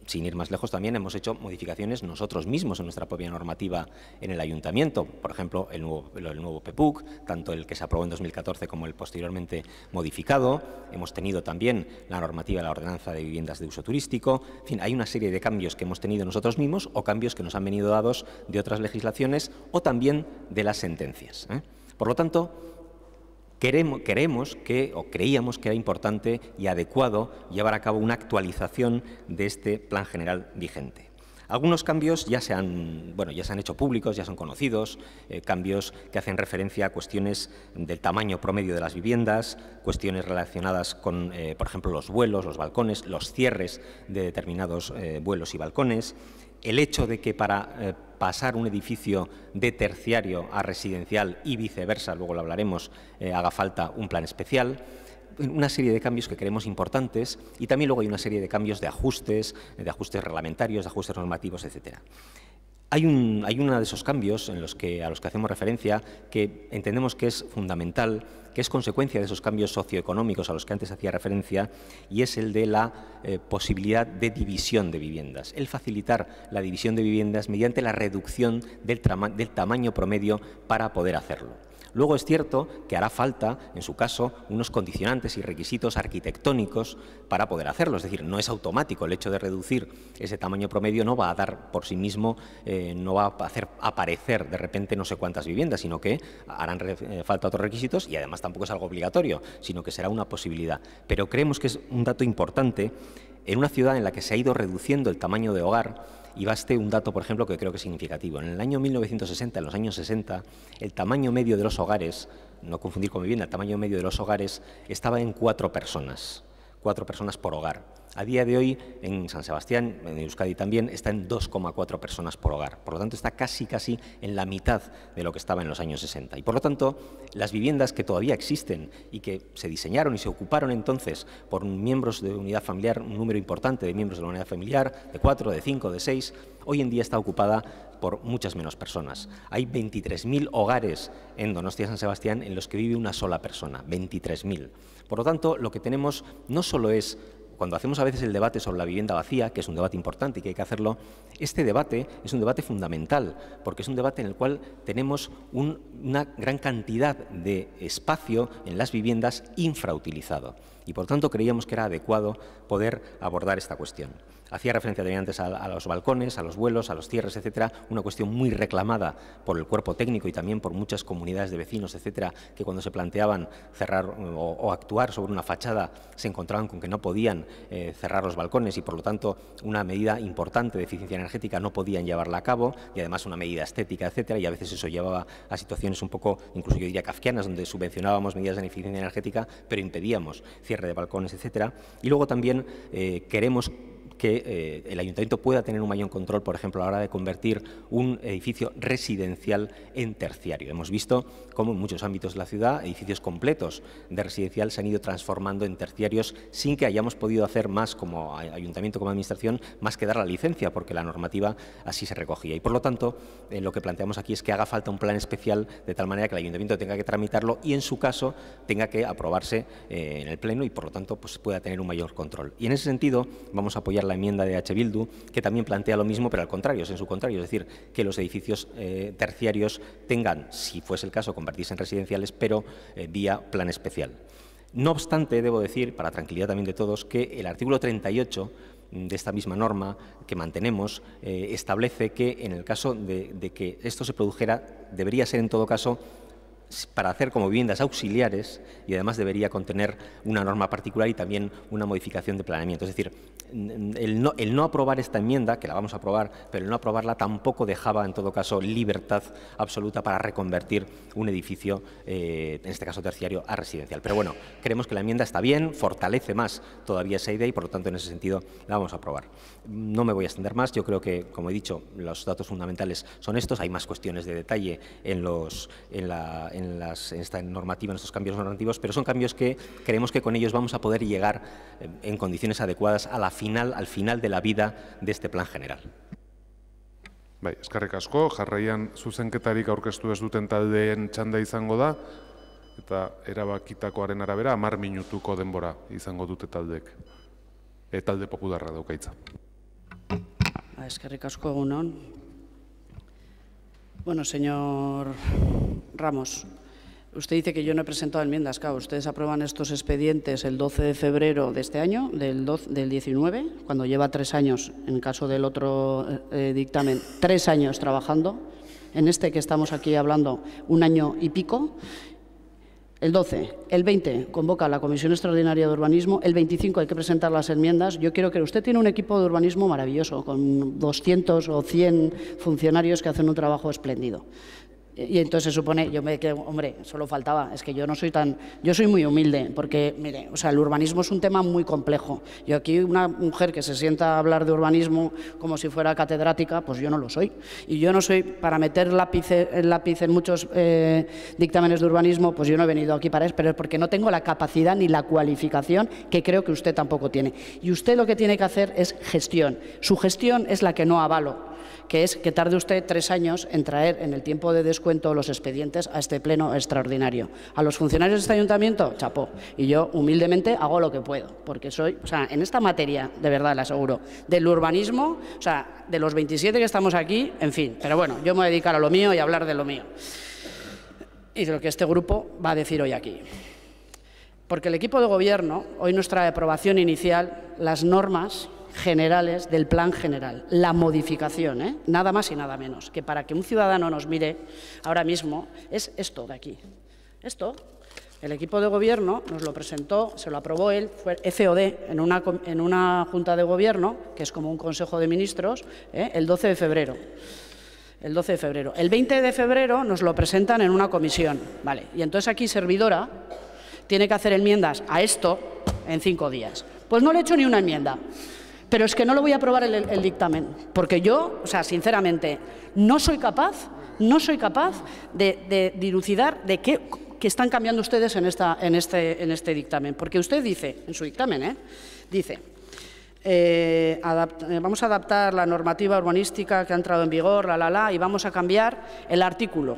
sin ir más lejos, también hemos hecho modificaciones nosotros mismos en nuestra propia normativa en el Ayuntamiento. Por ejemplo, el nuevo PEPUC, tanto el que se aprobó en 2014 como el posteriormente modificado. Hemos tenido también la normativa de la Ordenanza de Viviendas de Uso Turístico. En fin, hay una serie de cambios que hemos tenido nosotros mismos o cambios que nos han venido dados de otras legislaciones o también de las sentencias. Por lo tanto, creíamos que era importante y adecuado llevar a cabo una actualización de este plan general vigente. Algunos cambios ya se han hecho públicos, ya son conocidos, cambios que hacen referencia a cuestiones del tamaño promedio de las viviendas, cuestiones relacionadas con, por ejemplo, los vuelos, los balcones, los cierres de determinados vuelos y balcones, el hecho de que para pasar un edificio de terciario a residencial y viceversa, luego lo hablaremos, haga falta un plan especial. Una serie de cambios que creemos importantes y también luego hay una serie de cambios de ajustes reglamentarios, de ajustes normativos, etcétera. Hay uno de esos cambios a los que hacemos referencia que entendemos que es fundamental, que es consecuencia de esos cambios socioeconómicos a los que antes hacía referencia, y es el de la posibilidad de división de viviendas, el facilitar la división de viviendas mediante la reducción del tamaño promedio para poder hacerlo. Luego es cierto que hará falta, en su caso, unos condicionantes y requisitos arquitectónicos para poder hacerlo. Es decir, no es automático. El hecho de reducir ese tamaño promedio no va a dar por sí mismo, no va a hacer aparecer de repente no sé cuántas viviendas, sino que harán falta otros requisitos y además tampoco es algo obligatorio, sino que será una posibilidad. Pero creemos que es un dato importante en una ciudad en la que se ha ido reduciendo el tamaño de hogar. Y baste un dato, por ejemplo, que creo que es significativo. En el año 1960, en los años 60, el tamaño medio de los hogares, no confundir con vivienda, el tamaño medio de los hogares estaba en 4 personas por hogar. A día de hoy, en San Sebastián, en Euskadi también, está en 2,4 personas por hogar. Por lo tanto, está casi en la mitad de lo que estaba en los años 60. Y por lo tanto, las viviendas que todavía existen y que se diseñaron y se ocuparon entonces por miembros de unidad familiar, un número importante de miembros de la unidad familiar, de 4, de 5, de 6, hoy en día está ocupada por muchas menos personas. Hay 23.000 hogares en Donostia San Sebastián en los que vive una sola persona, 23.000. Por lo tanto, lo que tenemos no solo es, cuando hacemos a veces el debate sobre la vivienda vacía, que es un debate importante y que hay que hacerlo, este debate es un debate fundamental, porque es un debate en el cual tenemos una gran cantidad de espacio en las viviendas infrautilizado. Y por tanto creíamos que era adecuado poder abordar esta cuestión. Hacía referencia también antes a los balcones, a los vuelos, a los cierres, etcétera, una cuestión muy reclamada por el cuerpo técnico y también por muchas comunidades de vecinos, etcétera, que cuando se planteaban cerrar o actuar sobre una fachada se encontraban con que no podían cerrar los balcones y por lo tanto una medida importante de eficiencia energética no podían llevarla a cabo y además una medida estética, etcétera, y a veces eso llevaba a situaciones un poco, incluso yo diría kafkianas, donde subvencionábamos medidas de eficiencia energética pero impedíamos cierre de balcones, etcétera. Y luego también queremos que el Ayuntamiento pueda tener un mayor control, por ejemplo, a la hora de convertir un edificio residencial en terciario. Hemos visto cómo en muchos ámbitos de la ciudad edificios completos de residencial se han ido transformando en terciarios sin que hayamos podido hacer más como Ayuntamiento, como Administración, más que dar la licencia, porque la normativa así se recogía. Y por lo tanto, lo que planteamos aquí es que haga falta un plan especial de tal manera que el Ayuntamiento tenga que tramitarlo y en su caso tenga que aprobarse en el Pleno y por lo tanto pues, pueda tener un mayor control. Y en ese sentido vamos a apoyar la enmienda de H. Bildu, que también plantea lo mismo, pero al contrario, es en su contrario, es decir, que los edificios terciarios tengan, si fuese el caso, convertirse en residenciales, pero vía plan especial. No obstante, debo decir, para tranquilidad también de todos, que el artículo 38 de esta misma norma que mantenemos establece que en el caso de que esto se produjera, debería ser en todo caso para hacer como viviendas auxiliares y además debería contener una norma particular y también una modificación de planeamiento. Es decir, el no aprobar esta enmienda, que la vamos a aprobar, pero el no aprobarla tampoco dejaba en todo caso libertad absoluta para reconvertir un edificio, en este caso terciario, a residencial. Pero bueno, creemos que la enmienda está bien, fortalece más todavía esa idea y por lo tanto en ese sentido la vamos a aprobar. No me voy a extender más, yo creo que, como he dicho, los datos fundamentales son estos, hay más cuestiones de detalle en esta normativa, en estos cambios normativos, pero son cambios que creemos que con ellos vamos a poder llegar en condiciones adecuadas al final de la vida de este plan general. Bai, eskerrik asko, jarraian zuzenketarik aurkeztu ez duten taldeen txanda izango da, eta erabakitakoaren arabera 10 minutuko denbora izango dute taldeek. Talde popularra dauka hitza. Eskerrik asko, egunon. Bueno, señor Ramos, usted dice que yo no he presentado enmiendas. Claro, ustedes aprueban estos expedientes el 12 de febrero de este año, del 19, cuando lleva 3 años, en el caso del otro dictamen, 3 años trabajando. En este que estamos aquí hablando, 1 año y pico. El 12, el 20 convoca la Comisión Extraordinaria de Urbanismo, el 25 hay que presentar las enmiendas. Yo quiero que usted tiene un equipo de urbanismo maravilloso, con 200 o 100 funcionarios que hacen un trabajo espléndido. Y entonces se supone, yo me quedo, hombre, solo faltaba, es que yo no soy tan, yo soy muy humilde, porque, mire, o sea, el urbanismo es un tema muy complejo. Yo aquí, una mujer que se sienta a hablar de urbanismo como si fuera catedrática, pues yo no lo soy. Y yo no soy, para meter el lápiz en muchos dictámenes de urbanismo, pues yo no he venido aquí para eso, pero es porque no tengo la capacidad ni la cualificación que creo que usted tampoco tiene. Y usted lo que tiene que hacer es gestión. Su gestión es la que no avalo, que es que tarde usted 3 años en traer en el tiempo de descuento los expedientes a este pleno extraordinario. A los funcionarios de este ayuntamiento, chapó. Y yo, humildemente, hago lo que puedo, porque soy, o sea, en esta materia, de verdad, le aseguro, del urbanismo, o sea, de los 27 que estamos aquí, en fin. Pero bueno, yo me voy a dedicar a lo mío y a hablar de lo mío. Y de lo que este grupo va a decir hoy aquí. Porque el equipo de gobierno hoy nos trae aprobación inicial las normas generales del plan general, la modificación, nada más y nada menos, que para que un ciudadano nos mire ahora mismo es esto de aquí. Esto, el equipo de gobierno nos lo presentó, se lo aprobó él, fue FOD en una junta de gobierno, que es como un consejo de ministros, el 12 de febrero. El 12 de febrero. El 20 de febrero nos lo presentan en una comisión, ¿vale? Y entonces aquí servidora tiene que hacer enmiendas a esto en 5 días. Pues no le he hecho ni una enmienda. Pero es que no lo voy a aprobar el dictamen, porque yo, o sea, sinceramente, no soy capaz de dilucidar de qué están cambiando ustedes en este dictamen. Porque usted dice, en su dictamen, dice, vamos a adaptar la normativa urbanística que ha entrado en vigor, y vamos a cambiar el artículo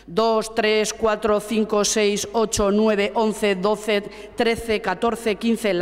2, 3, 4, 5, 6, 8, 9, 11, 12, 13, 14, 15,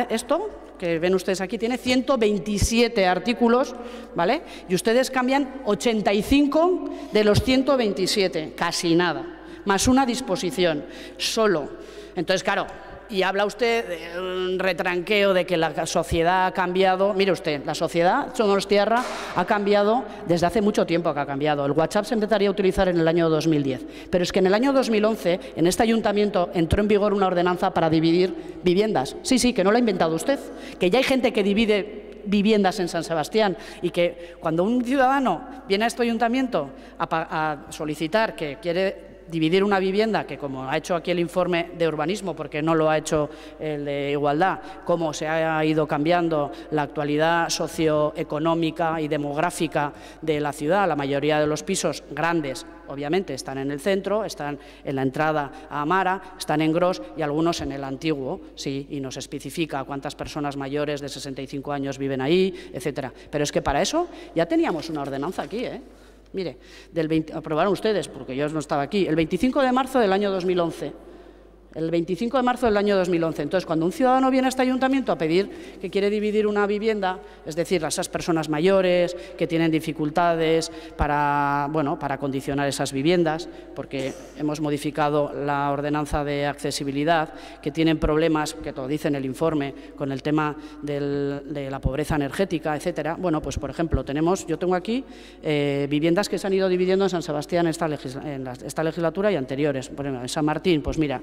esto que ven ustedes aquí tiene 127 artículos, ¿vale? Y ustedes cambian 85 de los 127, casi nada, más una disposición, solo. Entonces, claro, y habla usted de un retranqueo de que la sociedad ha cambiado. Mire usted, la sociedad Somos-Tierra ha cambiado desde hace mucho tiempo que ha cambiado. El WhatsApp se empezaría a utilizar en el año 2010. Pero es que en el año 2011, en este ayuntamiento, entró en vigor una ordenanza para dividir viviendas. Sí, que no la ha inventado usted. Que ya hay gente que divide viviendas en San Sebastián y que cuando un ciudadano viene a este ayuntamiento a solicitar que quiere dividir una vivienda, que como ha hecho aquí el informe de urbanismo, porque no lo ha hecho el de igualdad, cómo se ha ido cambiando la actualidad socioeconómica y demográfica de la ciudad. La mayoría de los pisos grandes, obviamente, están en el centro, están en la entrada a Amara, están en Gros y algunos en el antiguo, sí, y nos especifica cuántas personas mayores de 65 años viven ahí, etcétera. Pero es que para eso ya teníamos una ordenanza aquí, Mire, aprobaron ustedes, porque yo no estaba aquí, el 25 de marzo del año 2011. El 25 de marzo del año 2011. Entonces, cuando un ciudadano viene a este ayuntamiento a pedir que quiere dividir una vivienda, es decir, a esas personas mayores que tienen dificultades para acondicionar esas viviendas, porque hemos modificado la ordenanza de accesibilidad, que tienen problemas, que todo dice en el informe, con el tema de la pobreza energética, etcétera. Bueno, pues por ejemplo, yo tengo aquí viviendas que se han ido dividiendo en San Sebastián en esta legislatura y anteriores. Por ejemplo, en San Martín, pues mira,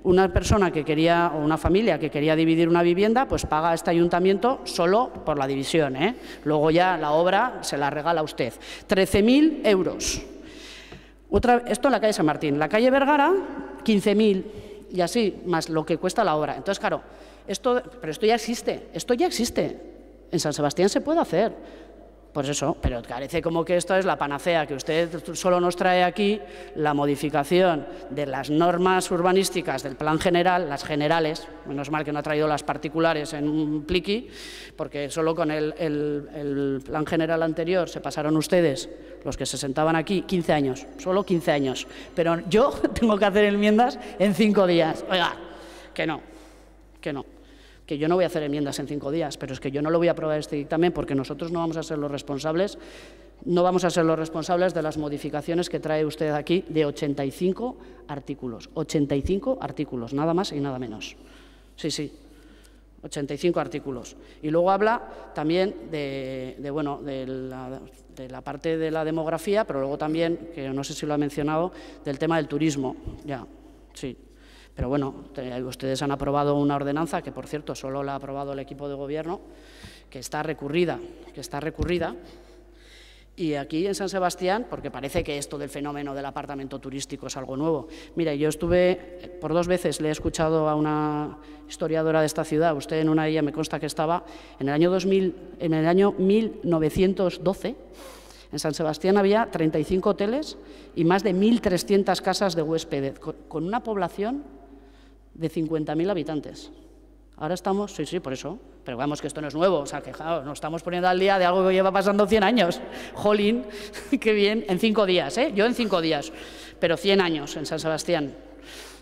una persona que quería, o una familia que quería dividir una vivienda, pues paga a este ayuntamiento solo por la división, Luego ya la obra se la regala a usted. 13.000 euros. Esto en la calle San Martín. La calle Vergara, 15.000 y así, más lo que cuesta la obra. Entonces, claro, pero esto ya existe. En San Sebastián se puede hacer. Pues eso, pero parece como que esto es la panacea, que usted solo nos trae aquí la modificación de las normas urbanísticas del plan general, las generales, menos mal que no ha traído las particulares en un pliqui, porque solo con el plan general anterior se pasaron ustedes, los que se sentaban aquí, 15 años, solo 15 años. Pero yo tengo que hacer enmiendas en 5 días. Oiga, que no. que yo no voy a hacer enmiendas en 5 días, pero es que yo no lo voy a aprobar este dictamen porque nosotros no vamos a ser los responsables, de las modificaciones que trae usted aquí de 85 artículos. 85 artículos, nada más y nada menos. Sí, sí, 85 artículos. Y luego habla también de la parte de la demografía, pero luego también, que no sé si lo ha mencionado, del tema del turismo. Ya, sí. Pero bueno, ustedes han aprobado una ordenanza, que por cierto solo la ha aprobado el equipo de gobierno, que está recurrida, y aquí en San Sebastián, porque parece que esto del fenómeno del apartamento turístico es algo nuevo. Mira, yo estuve, por 2 veces le he escuchado a una historiadora de esta ciudad, usted en una de ellas me consta que estaba, en el año 1912, en San Sebastián había 35 hoteles y más de 1.300 casas de huéspedes, con una población de 50.000 habitantes. Ahora estamos, sí, por eso, pero vamos, que esto no es nuevo, o sea, que nos estamos poniendo al día de algo que lleva pasando 100 años. Jolín, qué bien, en 5 días, ¿eh? Yo en 5 días, pero 100 años en San Sebastián.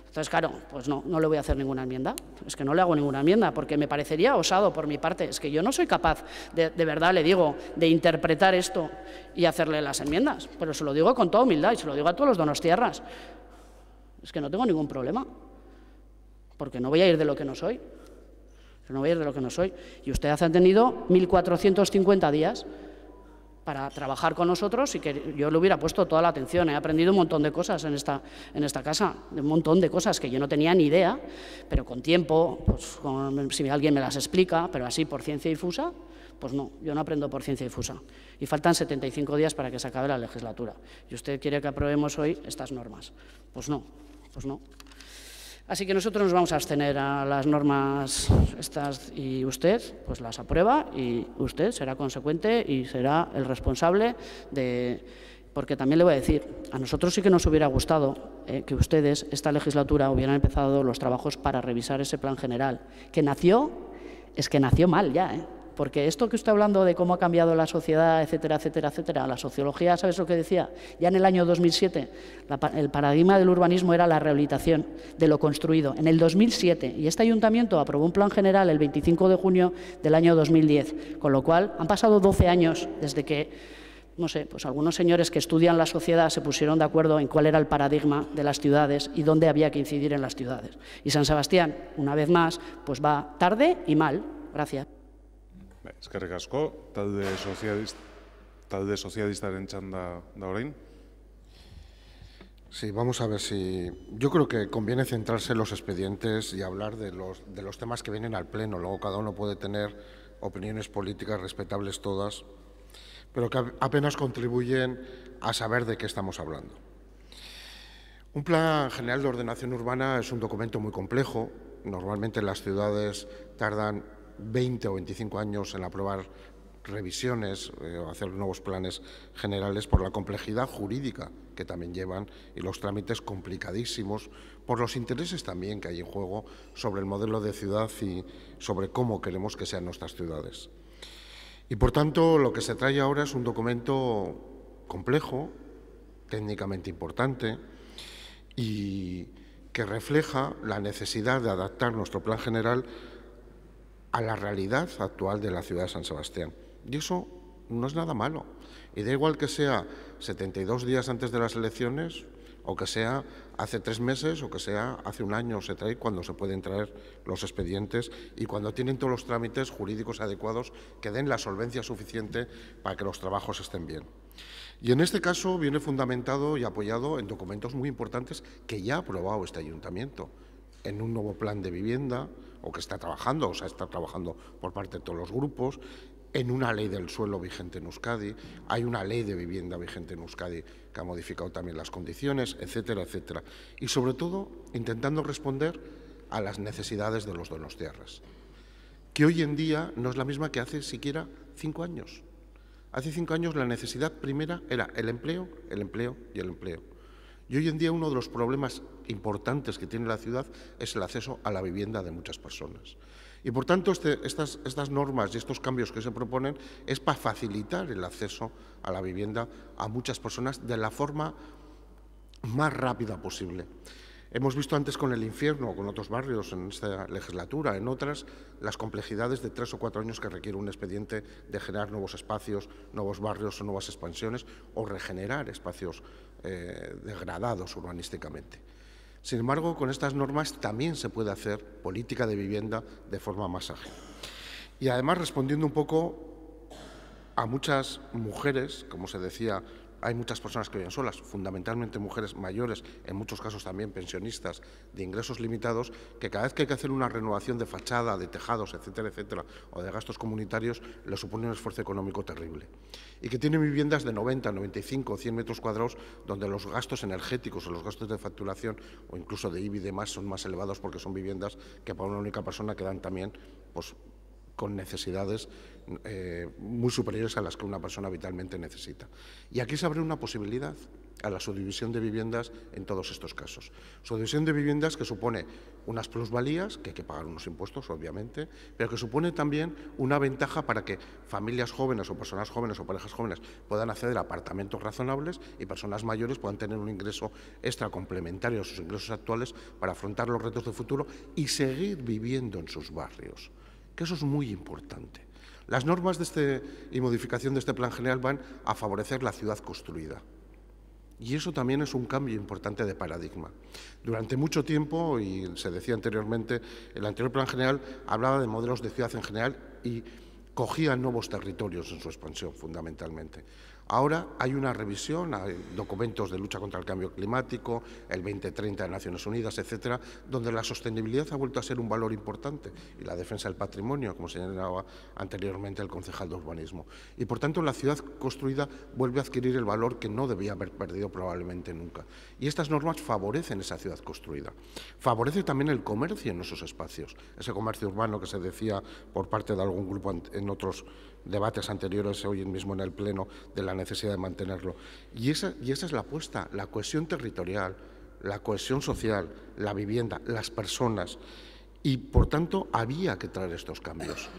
Entonces, claro, pues no le voy a hacer ninguna enmienda, es que no le hago ninguna enmienda, porque me parecería osado por mi parte, es que yo no soy capaz, de verdad le digo, de interpretar esto y hacerle las enmiendas, pero se lo digo con toda humildad y se lo digo a todos los donostiarras. Es que no tengo ningún problema, porque no voy a ir de lo que no soy. Y usted ha tenido 1.450 días para trabajar con nosotros y que yo le hubiera puesto toda la atención. He aprendido un montón de cosas en esta casa, un montón de cosas que yo no tenía ni idea, pero con tiempo, pues, si alguien me las explica, pero así por ciencia difusa, pues no, yo no aprendo por ciencia difusa. Y faltan 75 días para que se acabe la legislatura. ¿Y usted quiere que aprobemos hoy estas normas? Pues no. Así que nosotros nos vamos a abstener a las normas estas y usted pues las aprueba y usted será consecuente y será el responsable de... Porque también le voy a decir, a nosotros sí que nos hubiera gustado que ustedes esta legislatura hubieran empezado los trabajos para revisar ese plan general, que nació mal ya, porque esto que está hablando de cómo ha cambiado la sociedad, etcétera, etcétera, etcétera, la sociología, ¿sabes lo que decía? Ya en el año 2007, el paradigma del urbanismo era la rehabilitación de lo construido. En el 2007, y este ayuntamiento aprobó un plan general el 25 de junio del año 2010, con lo cual han pasado 12 años desde que, no sé, pues algunos señores que estudian la sociedad se pusieron de acuerdo en cuál era el paradigma de las ciudades y dónde había que incidir en las ciudades. Y San Sebastián, una vez más, pues va tarde y mal. Gracias. Eskerrik asko, talde sozialistaren txanda da orain. Sí, vamos a ver si... Yo creo que conviene centrarse en los expedientes y hablar de los temas que vienen al Pleno. Luego cada uno puede tener opiniones políticas respetables todas, pero que apenas contribuyen a saber de qué estamos hablando. Un plan general de ordenación urbana es un documento muy complejo. Normalmente las ciudades tardan 20 o 25 años en aprobar revisiones o hacer nuevos planes generales por la complejidad jurídica que también llevan y los trámites complicadísimos, por los intereses también que hay en juego sobre el modelo de ciudad y sobre cómo queremos que sean nuestras ciudades. Y por tanto, lo que se trae ahora es un documento complejo, técnicamente importante y que refleja la necesidad de adaptar nuestro plan general a la realidad actual de la ciudad de San Sebastián. Y eso no es nada malo. Y da igual que sea 72 días antes de las elecciones, o que sea hace 3 meses, o que sea hace un año, se trae cuando se pueden traer los expedientes y cuando tienen todos los trámites jurídicos adecuados que den la solvencia suficiente para que los trabajos estén bien. Y en este caso viene fundamentado y apoyado en documentos muy importantes que ya ha aprobado este ayuntamiento, en un nuevo plan de vivienda, o que está trabajando, o sea, está trabajando por parte de todos los grupos, en una ley del suelo vigente en Euskadi, hay una ley de vivienda vigente en Euskadi que ha modificado también las condiciones, etcétera, etcétera. Y sobre todo, intentando responder a las necesidades de los donostiarras, que hoy en día no es la misma que hace siquiera 5 años. Hace 5 años la necesidad primera era el empleo, el empleo y el empleo. Y hoy en día uno de los problemas importantes que tiene la ciudad es el acceso a la vivienda de muchas personas. Y por tanto estas normas y estos cambios que se proponen es para facilitar el acceso a la vivienda a muchas personas de la forma más rápida posible. Hemos visto antes con el Infierno o con otros barrios en esta legislatura, en otras, las complejidades de 3 o 4 años que requiere un expediente de generar nuevos espacios, nuevos barrios o nuevas expansiones o regenerar espacios degradados urbanísticamente. Sin embargo, con estas normas también se puede hacer política de vivienda de forma más ágil. Y además, respondiendo un poco a muchas mujeres, como se decía, hay muchas personas que viven solas, fundamentalmente mujeres mayores, en muchos casos también pensionistas de ingresos limitados, que cada vez que hay que hacer una renovación de fachada, de tejados, etcétera, etcétera, o de gastos comunitarios, le supone un esfuerzo económico terrible. Y que tienen viviendas de 90, 95 o 100 metros cuadrados, donde los gastos energéticos o los gastos de facturación o incluso de IBI y demás son más elevados porque son viviendas que para una única persona quedan también pues, con necesidades muy superiores a las que una persona vitalmente necesita. Y aquí se abre una posibilidad a la subdivisión de viviendas en todos estos casos. Subdivisión de viviendas que supone unas plusvalías, que hay que pagar unos impuestos, obviamente, pero que supone también una ventaja para que familias jóvenes o personas jóvenes o parejas jóvenes puedan acceder a apartamentos razonables y personas mayores puedan tener un ingreso extra complementario a sus ingresos actuales para afrontar los retos de futuro y seguir viviendo en sus barrios, que eso es muy importante. Las normas y modificación de este plan general van a favorecer la ciudad construida. Y eso también es un cambio importante de paradigma. Durante mucho tiempo, y se decía anteriormente, el anterior plan general hablaba de modelos de ciudad en general y cogía nuevos territorios en su expansión, fundamentalmente. Ahora hay una revisión, hay documentos de lucha contra el cambio climático, el 2030 de Naciones Unidas, etcétera, donde la sostenibilidad ha vuelto a ser un valor importante y la defensa del patrimonio, como señalaba anteriormente el concejal de urbanismo. Y, por tanto, la ciudad construida vuelve a adquirir el valor que no debía haber perdido probablemente nunca. Y estas normas favorecen esa ciudad construida. Favorece también el comercio en esos espacios, ese comercio urbano que se decía por parte de algún grupo en otros debates anteriores, hoy mismo en el Pleno, de la necesidad de mantenerlo. Y esa es la apuesta, la cohesión territorial, la cohesión social, la vivienda, las personas. Y, por tanto, había que traer estos cambios.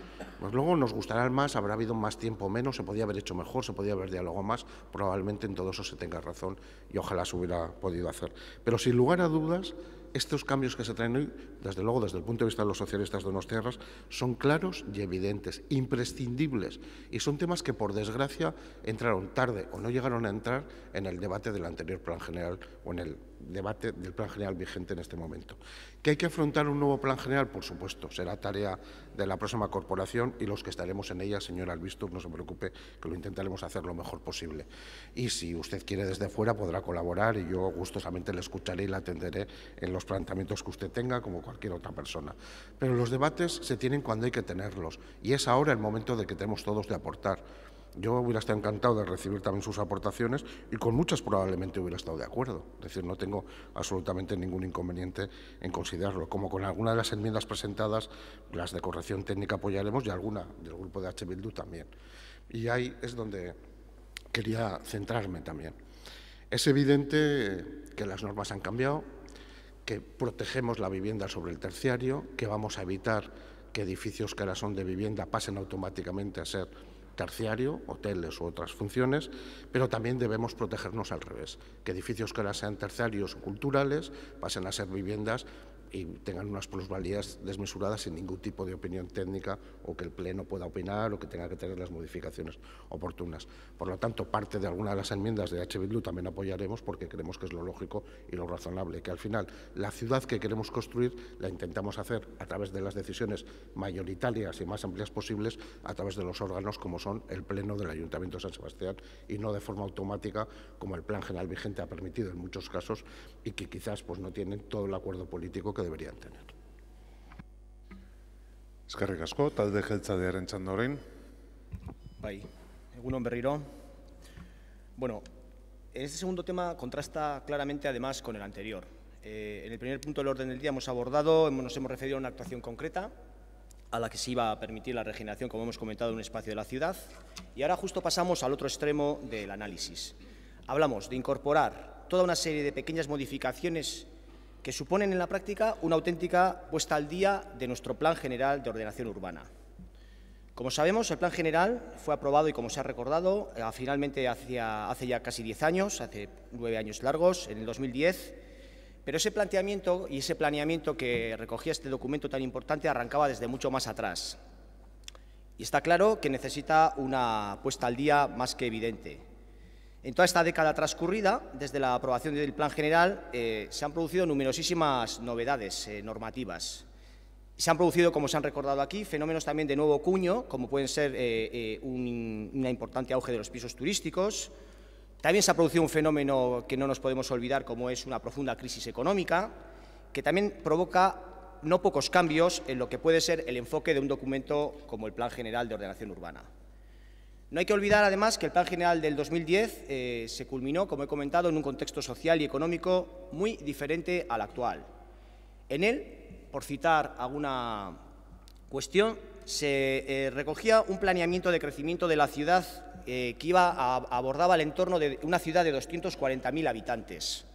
Pues luego nos gustarán más, habrá habido más tiempo o menos, se podía haber hecho mejor, se podía haber dialogado más, probablemente en todo eso se tenga razón y ojalá se hubiera podido hacer. Pero, sin lugar a dudas, estos cambios que se traen hoy, desde luego, desde el punto de vista de los socialistas de Donostiarras, son claros y evidentes, imprescindibles, y son temas que, por desgracia, entraron tarde o no llegaron a entrar en el debate del anterior plan general o en el debate del plan general vigente en este momento. ¿Que hay que afrontar un nuevo plan general? Por supuesto, será tarea de la próxima corporación y los que estaremos en ella, señora Albiztur, no se preocupe, que lo intentaremos hacer lo mejor posible. Y si usted quiere desde fuera podrá colaborar y yo gustosamente le escucharé y le atenderé en los planteamientos que usted tenga, como cualquier otra persona. Pero los debates se tienen cuando hay que tenerlos y es ahora el momento de que tenemos todos de aportar. Yo hubiera estado encantado de recibir también sus aportaciones y con muchas probablemente hubiera estado de acuerdo. Es decir, no tengo absolutamente ningún inconveniente en considerarlo. Como con alguna de las enmiendas presentadas, las de corrección técnica apoyaremos y alguna del grupo de H. Bildu también. Y ahí es donde quería centrarme también. Es evidente que las normas han cambiado, que protegemos la vivienda sobre el terciario, que vamos a evitar que edificios que ahora son de vivienda pasen automáticamente a ser terciario, hoteles u otras funciones, pero también debemos protegernos al revés, que edificios que ahora sean terciarios o culturales pasen a ser viviendas y tengan unas plusvalías desmesuradas sin ningún tipo de opinión técnica o que el Pleno pueda opinar o que tenga que tener las modificaciones oportunas. Por lo tanto, parte de alguna de las enmiendas de H. Bildu también apoyaremos porque creemos que es lo lógico y lo razonable, que al final la ciudad que queremos construir la intentamos hacer a través de las decisiones mayoritarias y más amplias posibles a través de los órganos como son el Pleno del Ayuntamiento de San Sebastián y no de forma automática como el Plan General vigente ha permitido en muchos casos y que quizás pues, no tienen todo el acuerdo político que deberían tener. Eskerrik asko, talde jeltzalearen txanda orain. Bai, egunon berriro. Bueno, este segundo tema contrasta claramente además con el anterior. En el primer punto del orden del día nos hemos referido a una actuación concreta a la que se iba a permitir la regeneración, como hemos comentado, de un espacio de la ciudad. Y ahora justo pasamos al otro extremo del análisis. Hablamos de incorporar toda una serie de pequeñas modificaciones que suponen en la práctica una auténtica puesta al día de nuestro Plan General de Ordenación Urbana. Como sabemos, el Plan General fue aprobado y, como se ha recordado, finalmente hace ya casi 10 años, hace 9 años largos, en el 2010, Pero ese planteamiento y ese planeamiento que recogía este documento tan importante arrancaba desde mucho más atrás. Y está claro que necesita una puesta al día más que evidente. En toda esta década transcurrida, desde la aprobación del Plan General, se han producido numerosísimas novedades normativas. Se han producido, como se han recordado aquí, fenómenos también de nuevo cuño, como pueden ser un importante auge de los pisos turísticos. También se ha producido un fenómeno que no nos podemos olvidar, como es una profunda crisis económica, que también provoca no pocos cambios en lo que puede ser el enfoque de un documento como el Plan General de Ordenación Urbana. No hay que olvidar, además, que el Plan General del 2010 se culminó, como he comentado, en un contexto social y económico muy diferente al actual. En él, por citar alguna cuestión, se recogía un planeamiento de crecimiento de la ciudad que abordaba el entorno de una ciudad de 240.000 habitantes,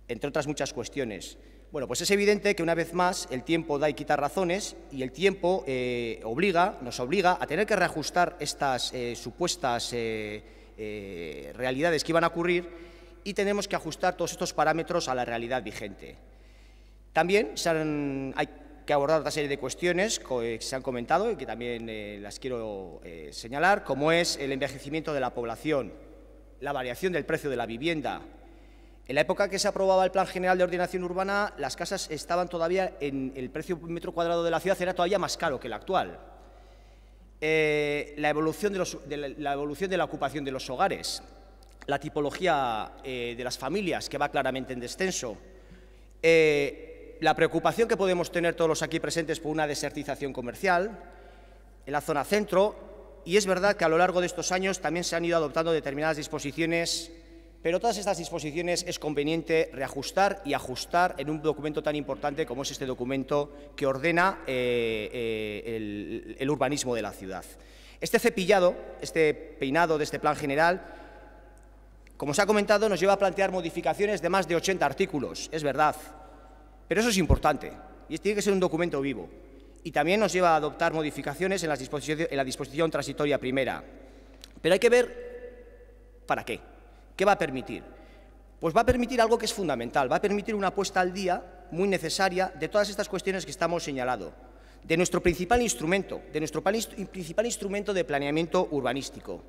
entre otras muchas cuestiones. Bueno, pues es evidente que una vez más el tiempo da y quita razones y el tiempo nos obliga a tener que reajustar estas supuestas realidades que iban a ocurrir y tenemos que ajustar todos estos parámetros a la realidad vigente. También hay que abordar otra serie de cuestiones que se han comentado y que también las quiero señalar, como es el envejecimiento de la población, la variación del precio de la vivienda. En la época que se aprobaba el Plan General de Ordenación Urbana, las casas estaban todavía en el precio por metro cuadrado de la ciudad era todavía más caro que el actual. La evolución de la ocupación de los hogares, la tipología de las familias, que va claramente en descenso, la preocupación que podemos tener todos los aquí presentes por una desertización comercial en la zona centro, y es verdad que a lo largo de estos años también se han ido adoptando determinadas disposiciones, pero todas estas disposiciones es conveniente reajustar y ajustar en un documento tan importante como es este documento que ordena el urbanismo de la ciudad. Este cepillado, este peinado de este Plan General, como se ha comentado, nos lleva a plantear modificaciones de más de 80 artículos, es verdad, pero eso es importante y tiene que ser un documento vivo. Y también nos lleva a adoptar modificaciones en la disposición transitoria primera. Pero hay que ver para qué. ¿Qué va a permitir? Pues va a permitir algo que es fundamental, va a permitir una puesta al día muy necesaria de todas estas cuestiones que estamos señalando, de nuestro principal instrumento, de planeamiento urbanístico.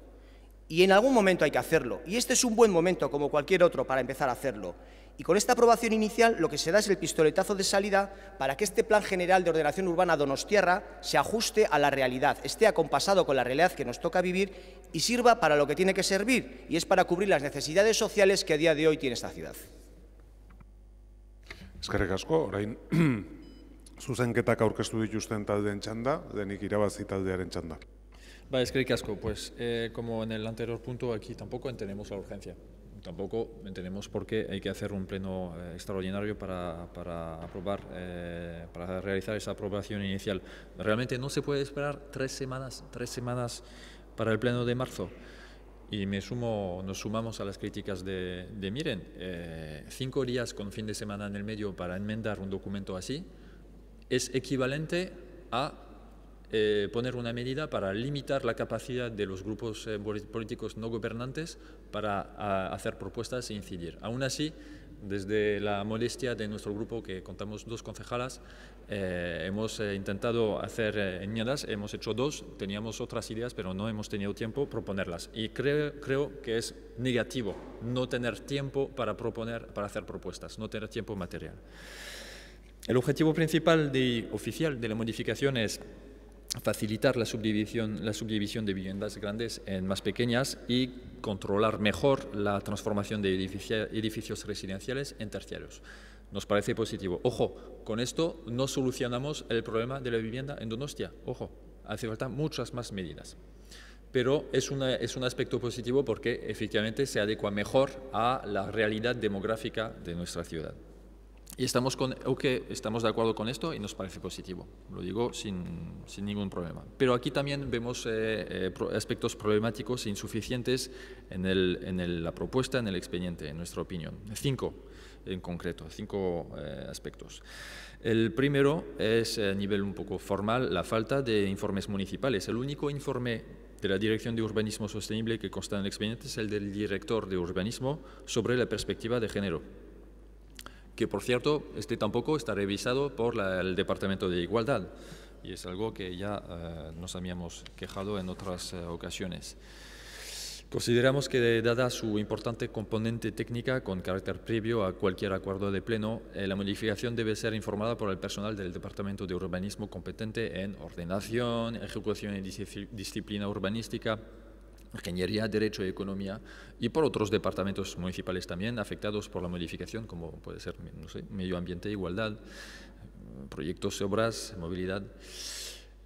Y en algún momento hay que hacerlo, y este es un buen momento, como cualquier otro, para empezar a hacerlo. Y con esta aprobación inicial lo que se da es el pistoletazo de salida para que este Plan General de Ordenación Urbana donostiarra se ajuste a la realidad, esté acompasado con la realidad que nos toca vivir y sirva para lo que tiene que servir, y es para cubrir las necesidades sociales que a día de hoy tiene esta ciudad. Eskerrik asko, orain zuzenketak aurkeztu dituzten taldeen txanda, denik irabazi taldearen txanda. Eskerrik asko, pues como en el anterior punto, aquí tampoco entendemos la urgencia. Tampoco entendemos por qué hay que hacer un pleno extraordinario para aprobar, para realizar esa aprobación inicial. Realmente no se puede esperar 3 semanas para el pleno de marzo. Y nos sumamos a las críticas de Miren, 5 días con fin de semana en el medio para enmendar un documento así es equivalente a poner una medida para limitar la capacidad de los grupos políticos no gobernantes para hacer propuestas e incidir. Aún así, desde la modestia de nuestro grupo, que contamos 2 concejalas, hemos intentado hacer enmiendas, hemos hecho 2, teníamos otras ideas, pero no hemos tenido tiempo proponerlas. Y creo que es negativo no tener tiempo para proponer, para hacer propuestas, no tener tiempo material. El objetivo principal oficial de la modificación es facilitar la subdivisión de viviendas grandes en más pequeñas y controlar mejor la transformación de edificios residenciales en terciarios. Nos parece positivo. Ojo, con esto no solucionamos el problema de la vivienda en Donostia. Ojo, hace falta muchas más medidas. Pero es un aspecto positivo porque efectivamente se adecua mejor a la realidad demográfica de nuestra ciudad. Y estamos de acuerdo con esto y nos parece positivo, lo digo sin ningún problema. Pero aquí también vemos aspectos problemáticos e insuficientes en la propuesta, en el expediente, en nuestra opinión. 5 en concreto, 5 aspectos. El primero es a nivel un poco formal la falta de informes municipales. El único informe de la Dirección de Urbanismo Sostenible que consta en el expediente es el del director de urbanismo sobre la perspectiva de género. que por cierto, tampoco está revisado por el Departamento de Igualdad, y es algo que ya nos habíamos quejado en otras ocasiones. Consideramos que, dada su importante componente técnica con carácter previo a cualquier acuerdo de pleno, la modificación debe ser informada por el personal del Departamento de Urbanismo competente en ordenación, ejecución y disciplina urbanística, ingeniería, derecho y economía, y por otros departamentos municipales también afectados por la modificación, como puede ser, no sé, medio ambiente, igualdad, proyectos, obras, movilidad.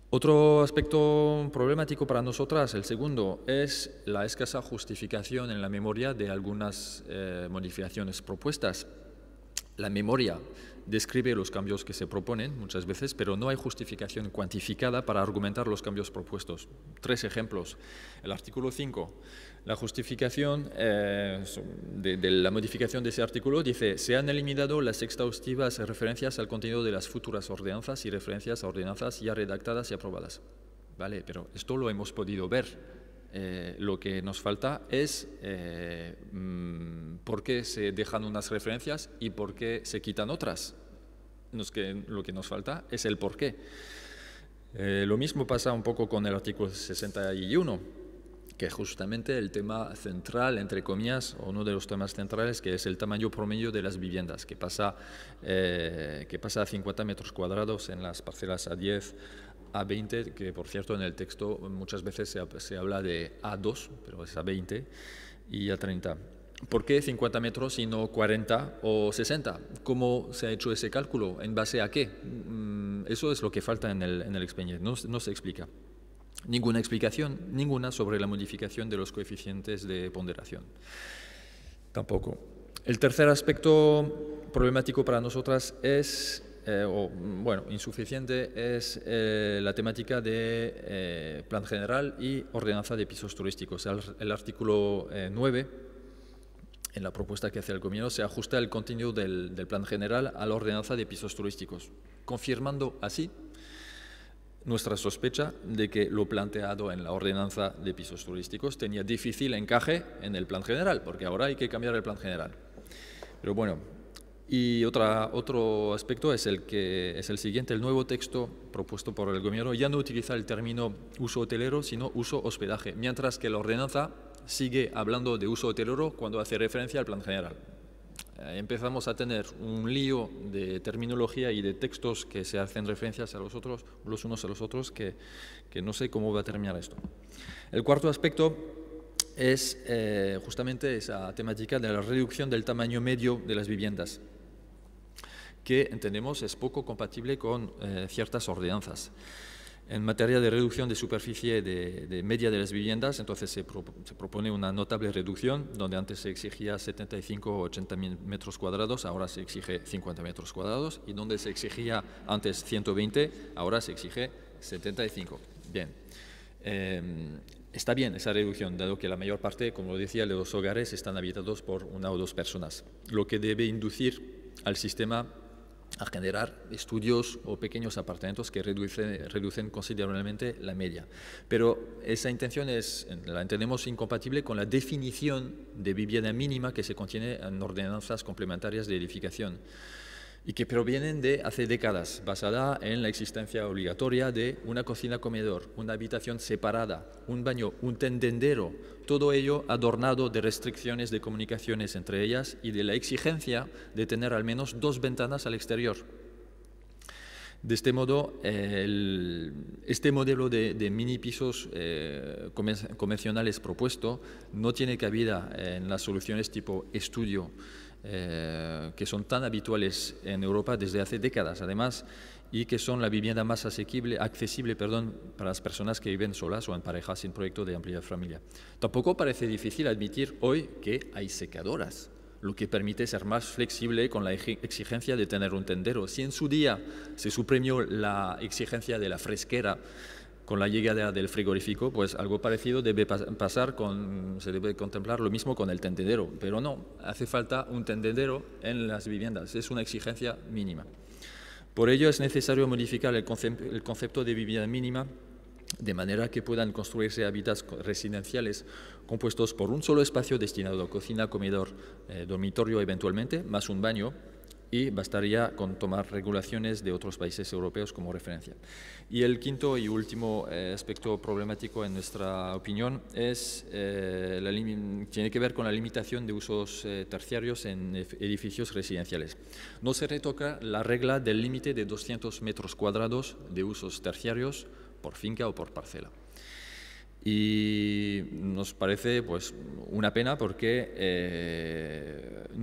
Otro aspecto problemático para nosotras, el segundo, es la escasa justificación en la memoria de algunas modificaciones propuestas. La memoria describe los cambios que se proponen muchas veces, pero no hay justificación cuantificada para argumentar los cambios propuestos. 3 ejemplos. El artículo 5, la justificación de la modificación de ese artículo dice: se han eliminado las exhaustivas referencias al contenido de las futuras ordenanzas y referencias a ordenanzas ya redactadas y aprobadas. Vale, pero esto lo hemos podido ver. Lo que nos falta es por qué se dejan unas referencias y por qué se quitan otras. Lo que nos falta es el por qué. Lo mismo pasa un poco con el artículo 61, que justamente el tema central, entre comillas, o uno de los temas centrales, que es el tamaño promedio de las viviendas, que pasa a 50 metros cuadrados en las parcelas A10, A20, que por cierto en el texto muchas veces se habla de A2, pero es A20, y A30. ¿Por qué 50 metros y no 40 o 60? ¿Cómo se ha hecho ese cálculo? ¿En base a qué? Eso es lo que falta en el expediente, no se explica. Ninguna explicación, ninguna sobre la modificación de los coeficientes de ponderación. Tampoco. El tercer aspecto problemático para nosotras es, insuficiente, es la temática de plan general y ordenanza de pisos turísticos. El artículo 9, en la propuesta que hace el Gobierno, se ajusta el contenido del plan general a la ordenanza de pisos turísticos, confirmando así nuestra sospecha de que lo planteado en la ordenanza de pisos turísticos tenía difícil encaje en el plan general, porque ahora hay que cambiar el plan general. Pero bueno, y otro aspecto es el siguiente: el nuevo texto propuesto por el Gobierno ya no utiliza el término uso hotelero, sino uso hospedaje, mientras que la ordenanza sigue hablando de uso hotelero cuando hace referencia al plan general. Empezamos a tener un lío de terminología y de textos que se hacen referencias a los unos a los otros, que no sé cómo va a terminar esto. El cuarto aspecto es justamente esa temática de la reducción del tamaño medio de las viviendas, que entendemos es poco compatible con ciertas ordenanzas. En materia de reducción de superficie de media de las viviendas, entonces se propone una notable reducción, donde antes se exigía 75 o 80 metros cuadrados, ahora se exige 50 metros cuadrados, y donde se exigía antes 120, ahora se exige 75. Bien. Está bien esa reducción, dado que la mayor parte, como decía, de los hogares están habitados por 1 o 2 personas, lo que debe inducir al sistema a generar estudios o pequeños apartamentos que reducen considerablemente la media. Pero esa intención la entendemos incompatible con la definición de vivienda mínima que se contiene en ordenanzas complementarias de edificación y que provienen de hace décadas, basada en la existencia obligatoria de una cocina-comedor, una habitación separada, un baño, un tendedero, todo ello adornado de restricciones de comunicaciones entre ellas y de la exigencia de tener al menos 2 ventanas al exterior. De este modo, este modelo de mini pisos convencionales propuesto no tiene cabida en las soluciones tipo estudio, que son tan habituales en Europa desde hace décadas, además, y que son la vivienda más accesible para las personas que viven solas o en pareja sin proyecto de amplia familia. Tampoco parece difícil admitir hoy que hay secadoras, lo que permite ser más flexible con la exigencia de tener un tendero. Si en su día se suprimió la exigencia de la fresquera con la llegada del frigorífico, pues algo parecido debe pasar se debe contemplar lo mismo con el tendedero, pero no, hace falta un tendedero en las viviendas, es una exigencia mínima. Por ello es necesario modificar el concepto de vivienda mínima de manera que puedan construirse hábitats residenciales compuestos por un solo espacio destinado a cocina, comedor, dormitorio eventualmente, más un baño, y bastaría con tomar regulaciones de otros países europeos como referencia. Y el quinto y último aspecto problemático, en nuestra opinión, tiene que ver con la limitación de usos terciarios en edificios residenciales. No se retoca la regla del límite de 200 metros cuadrados de usos terciarios por finca o por parcela. Y nos parece pues, una pena porque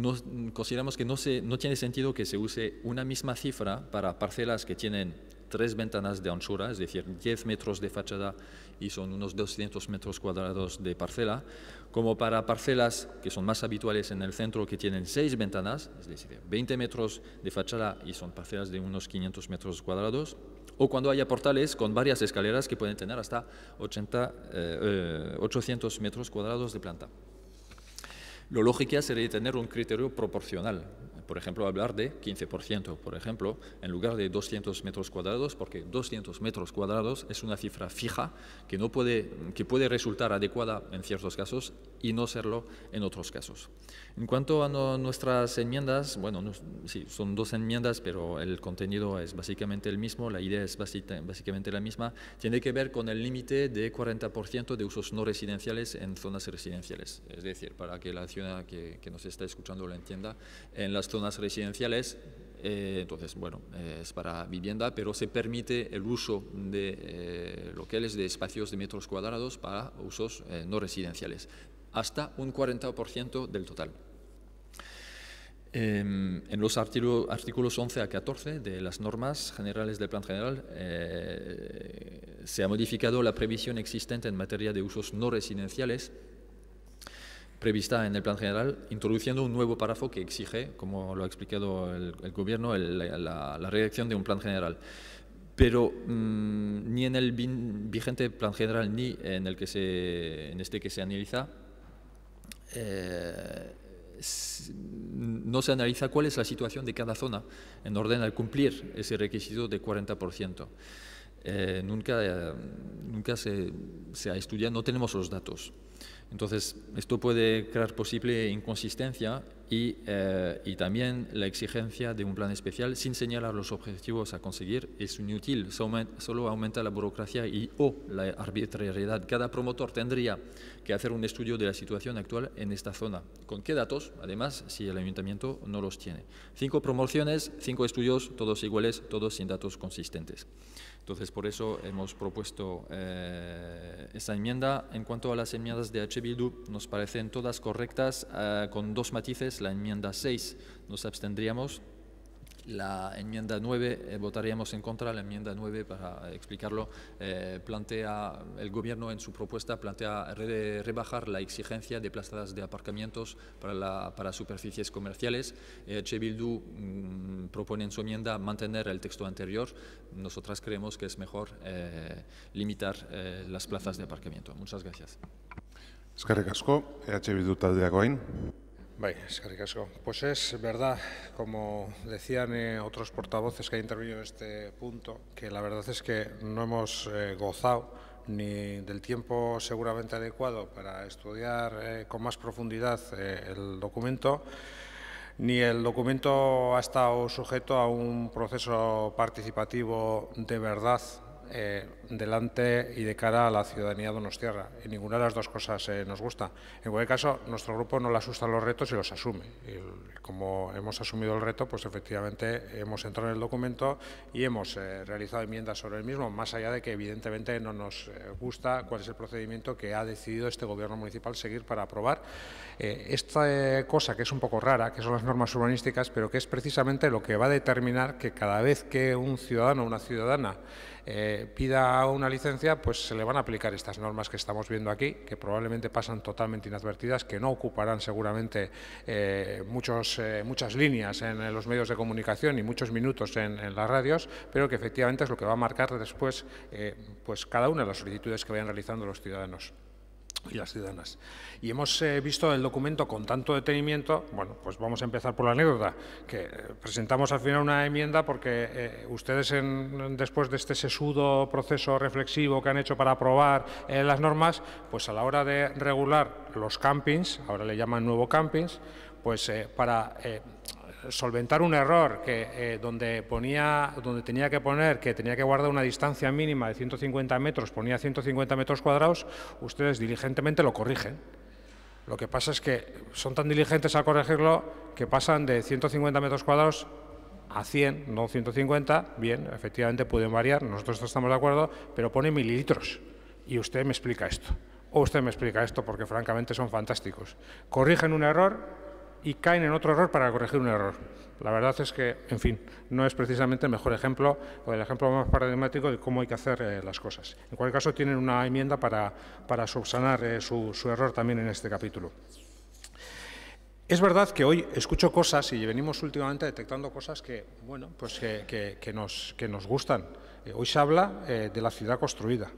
consideramos que no tiene sentido que se use una misma cifra para parcelas que tienen 3 ventanas de anchura, es decir, 10 metros de fachada y son unos 200 metros cuadrados de parcela, como para parcelas que son más habituales en el centro que tienen 6 ventanas, es decir, 20 metros de fachada y son parcelas de unos 500 metros cuadrados, o cuando haya portales con varias escaleras que pueden tener hasta 800 metros cuadrados de planta. Lo lógico sería tener un criterio proporcional, por ejemplo, hablar de 15%, por ejemplo, en lugar de 200 metros cuadrados, porque 200 metros cuadrados es una cifra fija que puede resultar adecuada en ciertos casos y no serlo en otros casos. En cuanto a nuestras enmiendas, bueno, sí, son 2 enmiendas, pero el contenido es básicamente el mismo, la idea es básicamente la misma, tiene que ver con el límite de 40% de usos no residenciales en zonas residenciales, es decir, para que la ciudad que nos está escuchando lo entienda, en las zonas residenciales, entonces, bueno, es para vivienda, pero se permite el uso de locales de espacios de metros cuadrados para usos no residenciales, hasta un 40% del total. En los artículos 11 a 14 de las normas generales del Plan General se ha modificado la previsión existente en materia de usos no residenciales prevista en el Plan General, introduciendo un nuevo párrafo que exige, como lo ha explicado el Gobierno, la redacción de un Plan General. Pero ni en el vigente Plan General ni en este que se analiza, no se analiza cuál es la situación de cada zona en orden a cumplir ese requisito de 40%. Nunca se ha estudiado, no tenemos los datos. Entonces, esto puede crear posible inconsistencia y también la exigencia de un plan especial sin señalar los objetivos a conseguir es inútil, solo aumenta la burocracia o la arbitrariedad. Cada promotor tendría que hacer un estudio de la situación actual en esta zona. ¿Con qué datos? Además, si el ayuntamiento no los tiene. 5 promociones, 5 estudios, todos iguales, todos sin datos consistentes. Entonces, por eso hemos propuesto esa enmienda. En cuanto a las enmiendas de H. Bildu, nos parecen todas correctas, con 2 matices. La enmienda 6 nos abstendríamos. La enmienda 9 votaríamos en contra. La enmienda 9, para explicarlo, el Gobierno en su propuesta plantea rebajar la exigencia de plazas de aparcamientos para superficies comerciales. H. Bildu propone en su enmienda mantener el texto anterior. Nosotras creemos que es mejor limitar las plazas de aparcamiento. Muchas gracias. Eskerrik asko, H. Bildu taldeak orain. Eskerrik asko. Pues es verdad, como decían otros portavoces que han intervenido en este punto, que la verdad es que no hemos gozado ni del tiempo seguramente adecuado para estudiar con más profundidad el documento, ni el documento ha estado sujeto a un proceso participativo de verdad delante y de cara a la ciudadanía donostiarra. Y ninguna de las dos cosas nos gusta. En cualquier caso, nuestro grupo no le asustan los retos y los asume. Y como hemos asumido el reto, pues efectivamente hemos entrado en el documento y hemos realizado enmiendas sobre el mismo, más allá de que evidentemente no nos gusta cuál es el procedimiento que ha decidido este Gobierno municipal seguir para aprobar esta cosa que es un poco rara, que son las normas urbanísticas, pero que es precisamente lo que va a determinar que cada vez que un ciudadano o una ciudadana pida una licencia, pues se le van a aplicar estas normas que estamos viendo aquí, que probablemente pasan totalmente inadvertidas, que no ocuparán seguramente muchas líneas en los medios de comunicación y muchos minutos en las radios, pero que efectivamente es lo que va a marcar después pues cada una de las solicitudes que vayan realizando los ciudadanos y las ciudadanas. Y hemos visto el documento con tanto detenimiento. Bueno, pues vamos a empezar por la anécdota, que presentamos al final una enmienda porque ustedes después de este sesudo proceso reflexivo que han hecho para aprobar las normas, pues a la hora de regular los campings, ahora le llaman nuevo campings, pues para solventar un error que donde tenía que poner que tenía que guardar una distancia mínima de 150 metros, ponía 150 metros cuadrados, ustedes diligentemente lo corrigen. Lo que pasa es que son tan diligentes al corregirlo que pasan de 150 metros cuadrados a 100, no 150, bien, efectivamente pueden variar, nosotros estamos de acuerdo, pero pone mililitros. Y usted me explica esto, o usted me explica esto, porque francamente son fantásticos. Corrigen un error y caen en otro error para corregir un error. La verdad es que, en fin, no es precisamente el mejor ejemplo o el ejemplo más paradigmático de cómo hay que hacer las cosas. En cualquier caso, tienen una enmienda para subsanar su error también en este capítulo. Es verdad que hoy escucho cosas y venimos últimamente detectando cosas que, bueno, pues que nos gustan. Hoy se habla de la ciudad construida.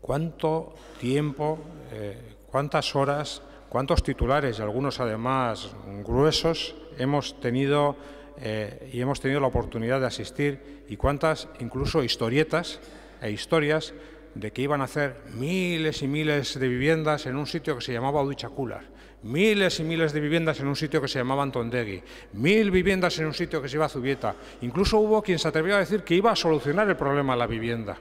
¿Cuánto tiempo, cuántas horas, cuántos titulares y algunos además gruesos hemos tenido la oportunidad de asistir y cuántas incluso historietas e historias de que iban a hacer miles y miles de viviendas en un sitio que se llamaba Udichacular, miles y miles de viviendas en un sitio que se llamaba Antondegui, 1000 viviendas en un sitio que se iba a Zubieta. Incluso hubo quien se atrevió a decir que iba a solucionar el problema de la vivienda.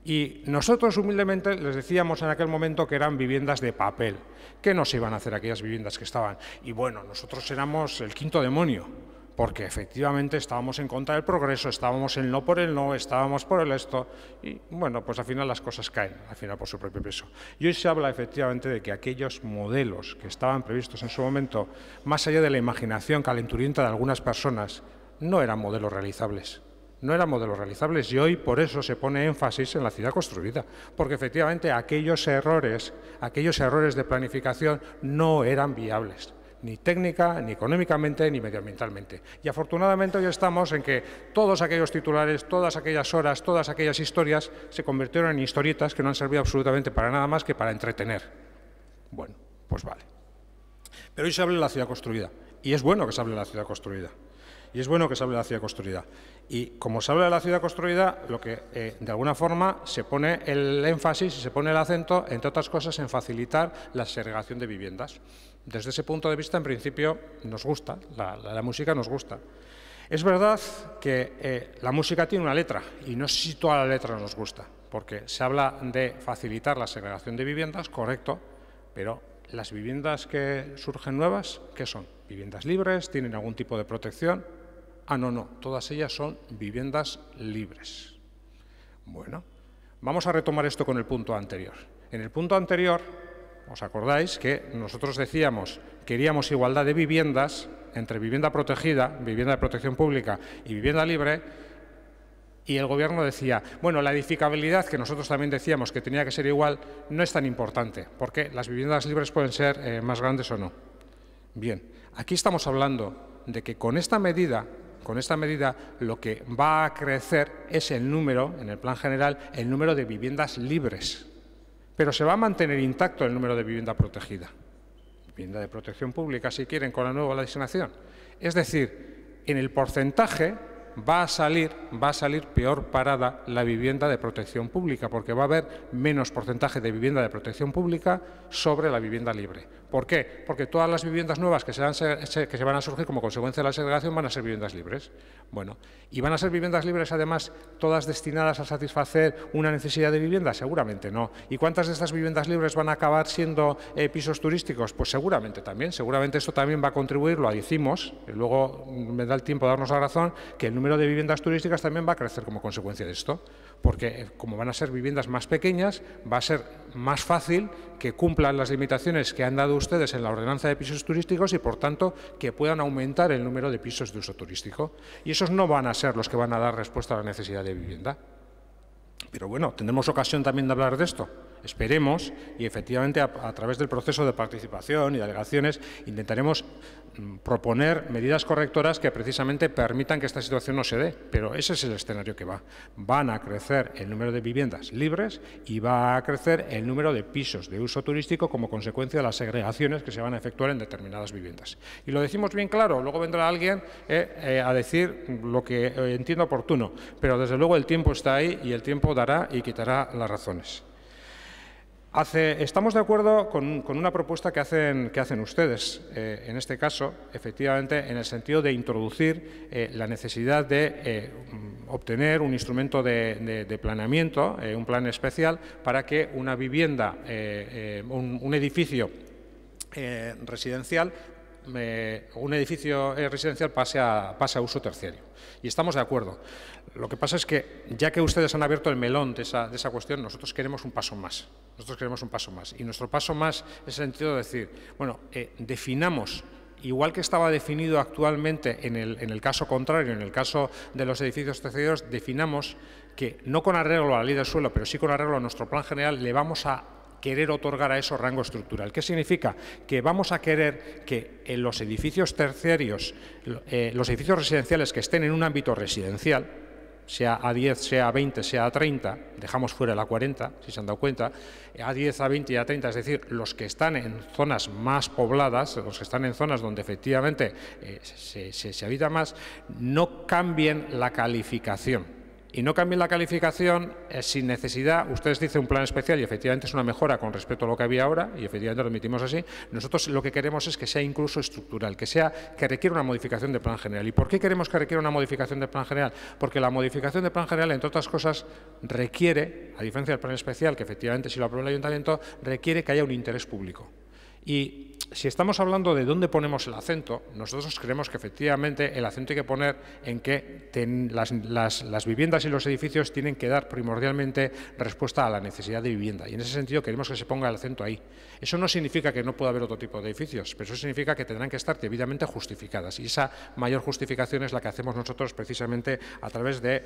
Y nosotros humildemente les decíamos en aquel momento que eran viviendas de papel, que no se iban a hacer aquellas viviendas que estaban. Y bueno, nosotros éramos el quinto demonio, porque efectivamente estábamos en contra del progreso, estábamos en no por el no, estábamos por el esto, y bueno, pues al final las cosas caen, al final por su propio peso. Y hoy se habla efectivamente de que aquellos modelos que estaban previstos en su momento, más allá de la imaginación calenturienta de algunas personas, no eran modelos realizables. No eran modelos realizables y hoy por eso se pone énfasis en la ciudad construida, porque efectivamente aquellos errores de planificación no eran viables, ni técnica, ni económicamente, ni medioambientalmente. Y afortunadamente hoy estamos en que todos aquellos titulares, todas aquellas horas, todas aquellas historias se convirtieron en historietas que no han servido absolutamente para nada más que para entretener. Bueno, pues vale. Pero hoy se habla de la ciudad construida y es bueno que se hable de la ciudad construida. Y es bueno que se hable de la ciudad construida. Y como se habla de la ciudad construida, lo que de alguna forma se pone el énfasis y se pone el acento, entre otras cosas, en facilitar la segregación de viviendas. Desde ese punto de vista, en principio, nos gusta, la música nos gusta. Es verdad que la música tiene una letra, y no sé si toda la letra nos gusta, porque se habla de facilitar la segregación de viviendas, correcto, pero las viviendas que surgen nuevas, ¿qué son? ¿Viviendas libres? ¿Tienen algún tipo de protección? Ah, no, todas ellas son viviendas libres. Bueno, vamos a retomar esto con el punto anterior. En el punto anterior, ¿os acordáis que nosotros decíamos que queríamos igualdad de viviendas entre vivienda protegida, vivienda de protección pública y vivienda libre? Y el Gobierno decía, bueno, la edificabilidad, que nosotros también decíamos que tenía que ser igual, no es tan importante, porque las viviendas libres pueden ser más grandes o no. Bien, aquí estamos hablando de que con esta medida lo que va a crecer es el número, en el plan general, el número de viviendas libres. Pero se va a mantener intacto el número de vivienda protegida. Vivienda de protección pública, si quieren, con la nueva legislación. Es decir, en el porcentaje va a salir peor parada la vivienda de protección pública, porque va a haber menos porcentaje de vivienda de protección pública sobre la vivienda libre. ¿Por qué? Porque todas las viviendas nuevas que se van a surgir como consecuencia de la segregación van a ser viviendas libres. Bueno, ¿y van a ser viviendas libres además todas destinadas a satisfacer una necesidad de vivienda? Seguramente no. ¿Y cuántas de estas viviendas libres van a acabar siendo pisos turísticos? Pues seguramente también. Seguramente esto también va a contribuir, lo decimos, luego me da el tiempo de darnos la razón, que el número de viviendas turísticas también va a crecer como consecuencia de esto, porque como van a ser viviendas más pequeñas, va a ser más fácil que cumplan las limitaciones que han dado ustedes en la ordenanza de pisos turísticos y, por tanto, que puedan aumentar el número de pisos de uso turístico. Y esos no van a ser los que van a dar respuesta a la necesidad de vivienda. Pero bueno, tendremos ocasión también de hablar de esto. Esperemos, y efectivamente a través del proceso de participación y de alegaciones intentaremos proponer medidas correctoras que precisamente permitan que esta situación no se dé, pero ese es el escenario que va. Van a crecer el número de viviendas libres y va a crecer el número de pisos de uso turístico como consecuencia de las segregaciones que se van a efectuar en determinadas viviendas. Y lo decimos bien claro, luego vendrá alguien a decir lo que entienda oportuno, pero desde luego el tiempo está ahí y el tiempo dará y quitará las razones. Estamos de acuerdo con una propuesta que hacen ustedes, en este caso, efectivamente, en el sentido de introducir la necesidad de obtener un instrumento de planeamiento, un plan especial, para que una vivienda, un edificio residencial, pase a uso terciario. Y estamos de acuerdo. Lo que pasa es que, ya que ustedes han abierto el melón de esa cuestión, nosotros queremos un paso más. Y nuestro paso más es el sentido de decir, bueno, definamos, igual que estaba definido actualmente en el caso contrario, en el caso de los edificios terciarios, definamos que, no con arreglo a la ley del suelo, pero sí con arreglo a nuestro plan general, le vamos a querer otorgar a eso rango estructural. ¿Qué significa? Que vamos a querer que en los edificios terciarios, los edificios residenciales que estén en un ámbito residencial, sea A10, sea A20, sea A30, dejamos fuera la 40, si se han dado cuenta, A10, A20 y A30, es decir, los que están en zonas más pobladas, los que están en zonas donde efectivamente se habita más, no cambien la calificación. Y no cambien la calificación sin necesidad. Ustedes dicen un plan especial y efectivamente es una mejora con respecto a lo que había ahora y efectivamente lo admitimos así. Nosotros lo que queremos es que sea incluso estructural, que requiera una modificación del plan general. ¿Y por qué queremos que requiera una modificación del plan general? Porque la modificación del plan general, entre otras cosas, requiere, a diferencia del plan especial, que efectivamente si lo aprueba el Ayuntamiento, requiere que haya un interés público. Y si estamos hablando de dónde ponemos el acento, nosotros creemos que efectivamente el acento hay que poner en que las viviendas y los edificios tienen que dar primordialmente respuesta a la necesidad de vivienda. Y en ese sentido queremos que se ponga el acento ahí. Eso no significa que no pueda haber otro tipo de edificios, pero eso significa que tendrán que estar debidamente justificadas. Y esa mayor justificación es la que hacemos nosotros precisamente a través de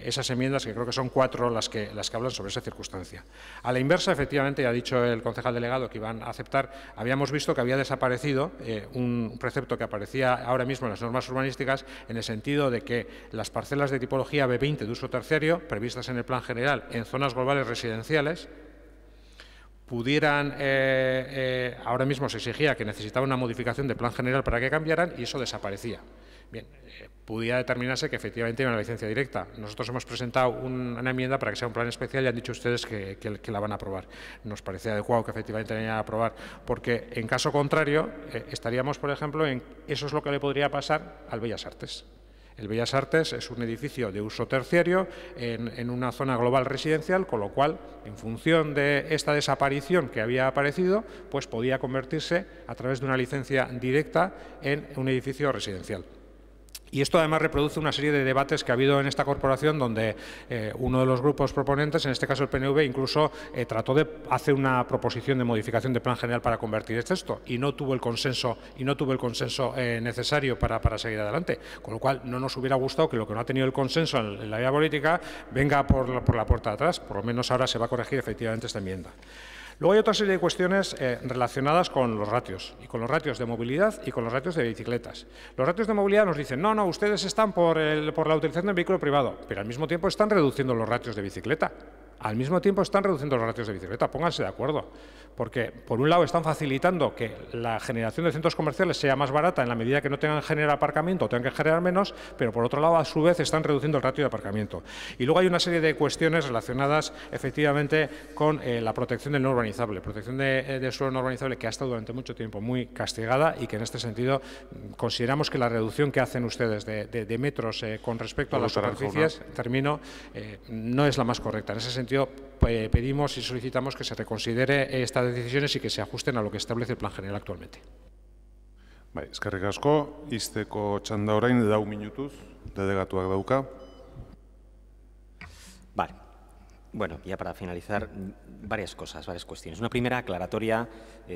esas enmiendas, que creo que son 4 las que hablan sobre esa circunstancia. A la inversa, efectivamente, ya ha dicho el concejal delegado que iban a aceptar. Habíamos visto que había desaparecido un precepto que aparecía ahora mismo en las normas urbanísticas, en el sentido de que las parcelas de tipología B20 de uso terciario, previstas en el plan general en zonas globales residenciales, pudieran, ahora mismo se exigía que necesitaba una modificación del plan general para que cambiaran y eso desaparecía. Bien, pudiera determinarse que efectivamente hay una licencia directa. Nosotros hemos presentado una enmienda para que sea un plan especial y han dicho ustedes que la van a aprobar. Nos parece adecuado que efectivamente la vayan a aprobar, porque en caso contrario estaríamos, por ejemplo, en eso es lo que le podría pasar al Bellas Artes. El Bellas Artes es un edificio de uso terciario en una zona global residencial, con lo cual, en función de esta desaparición que había aparecido, pues podía convertirse, a través de una licencia directa, en un edificio residencial. Y esto además reproduce una serie de debates que ha habido en esta corporación, donde uno de los grupos proponentes, en este caso el PNV, incluso trató de hacer una proposición de modificación del plan general para convertir esto y no tuvo el consenso necesario para seguir adelante. Con lo cual no nos hubiera gustado que lo que no ha tenido el consenso en la vida política venga por la puerta de atrás. Por lo menos ahora se va a corregir efectivamente esta enmienda. Luego hay otra serie de cuestiones relacionadas con los ratios, y con los ratios de movilidad y con los ratios de bicicletas. Los ratios de movilidad nos dicen, no, ustedes están por la utilización del vehículo privado, pero al mismo tiempo están reduciendo los ratios de bicicleta. Pónganse de acuerdo, porque por un lado están facilitando que la generación de centros comerciales sea más barata en la medida que no tengan que generar aparcamiento o tengan que generar menos, pero por otro lado a su vez están reduciendo el ratio de aparcamiento. Y luego hay una serie de cuestiones relacionadas efectivamente con la protección del no urbanizable, protección del suelo no urbanizable, que ha estado durante mucho tiempo muy castigada y que en este sentido consideramos que la reducción que hacen ustedes de metros con respecto a las superficies, no es la más correcta. En ese sentido pedimos y solicitamos que se reconsidere estas decisiones y que se ajusten a lo que establece el plan general actualmente. Eskerrik asko, izteko txanda orain 10 minutuz, delegatuak dauka. Vale. Bueno, ya para finalizar, varias cuestiones. Una primera aclaratoria,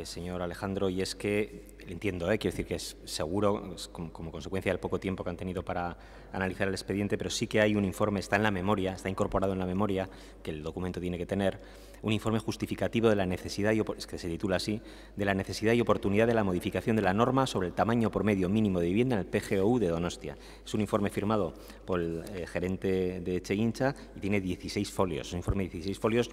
señor Alejandro, y es que, entiendo, quiero decir que es seguro, como consecuencia del poco tiempo que han tenido para analizar el expediente, pero sí que hay un informe, está en la memoria, está incorporado en la memoria, que el documento tiene que tener, un informe justificativo de la necesidad, es que se titula así, de la necesidad y oportunidad de la modificación de la norma sobre el tamaño promedio mínimo de vivienda en el PGOU de Donostia. Es un informe firmado por el gerente de Etxegintza y tiene 16 folios. Es un informe de 16 folios,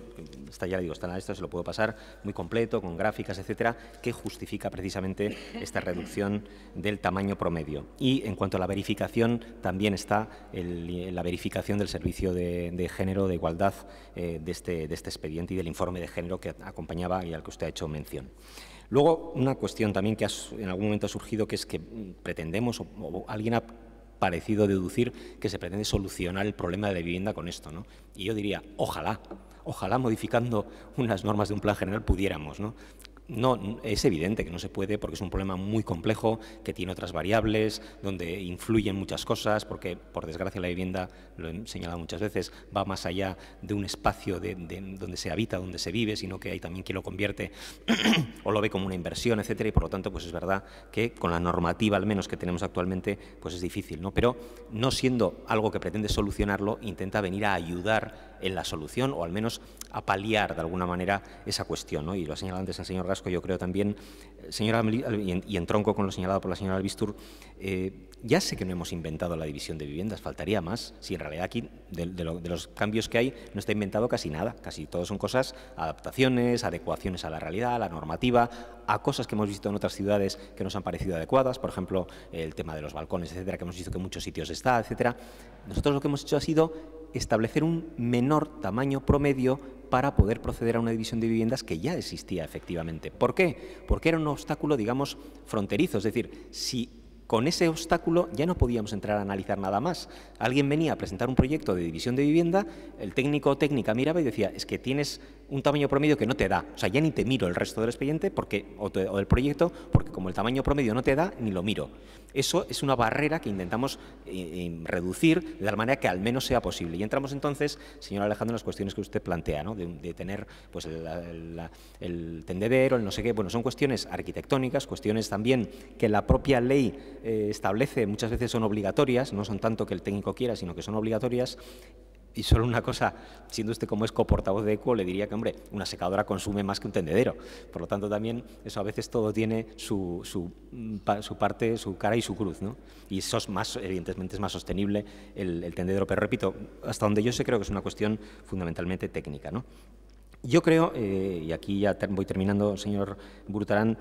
está, ya le digo, está en esto, se lo puedo pasar, muy completo, con gráficas, etcétera, que justifica precisamente esta reducción del tamaño promedio. Y en cuanto a la verificación, también está la verificación del servicio de género, de igualdad de este expediente y del informe de género que acompañaba y al que usted ha hecho mención. Luego, una cuestión también que en algún momento ha surgido, que es que pretendemos, o alguien ha parecido deducir que se pretende solucionar el problema de la vivienda con esto, ¿no? Y yo diría, ojalá modificando unas normas de un plan general pudiéramos, ¿no? No, es evidente que no se puede porque es un problema muy complejo, que tiene otras variables, donde influyen muchas cosas, porque, por desgracia, la vivienda, lo he señalado muchas veces, va más allá de un espacio donde se habita, donde se vive, sino que hay también quien lo convierte o lo ve como una inversión, etcétera, y por lo tanto, pues es verdad que con la normativa, al menos que tenemos actualmente, pues es difícil, ¿no? Pero no siendo algo que pretende solucionarlo, intenta venir a ayudar en la solución o al menos a paliar de alguna manera esa cuestión, ¿no? Y lo ha señalado antes el señor Gasco, yo creo también, señora, y entronco con lo señalado por la señora Albistur, ya sé que no hemos inventado la división de viviendas, faltaría más, si en realidad aquí de los cambios que hay no está inventado casi nada, casi todo son cosas, adaptaciones, adecuaciones a la realidad, a la normativa, a cosas que hemos visto en otras ciudades que nos han parecido adecuadas, por ejemplo, el tema de los balcones, etcétera, que hemos visto que en muchos sitios está, etcétera. Nosotros lo que hemos hecho ha sido establecer un menor tamaño promedio para poder proceder a una división de viviendas que ya existía efectivamente. ¿Por qué? Porque era un obstáculo, digamos, fronterizo, es decir, si con ese obstáculo ya no podíamos entrar a analizar nada más. Alguien venía a presentar un proyecto de división de vivienda, el técnico o técnica miraba y decía, es que tienes un tamaño promedio que no te da, o sea, ya ni te miro el resto del expediente o del proyecto, porque como el tamaño promedio no te da, ni lo miro. Eso es una barrera que intentamos reducir de tal manera que al menos sea posible. Y entramos entonces, señor Alejandro, en las cuestiones que usted plantea, ¿no? de tener pues, el tendedero, el no sé qué. Bueno, son cuestiones arquitectónicas, cuestiones también que la propia ley establece, muchas veces son obligatorias, no son tanto que el técnico quiera, sino que son obligatorias. Y solo una cosa, siendo usted como es coportavoz de ECO, le diría que, hombre, una secadora consume más que un tendedero. Por lo tanto, también eso a veces todo tiene su parte, su cara y su cruz, ¿no? Y eso es más, evidentemente, es más sostenible el tendedero. Pero repito, hasta donde yo sé, creo que es una cuestión fundamentalmente técnica, ¿no? Yo creo, y aquí ya voy terminando, señor Burutarán,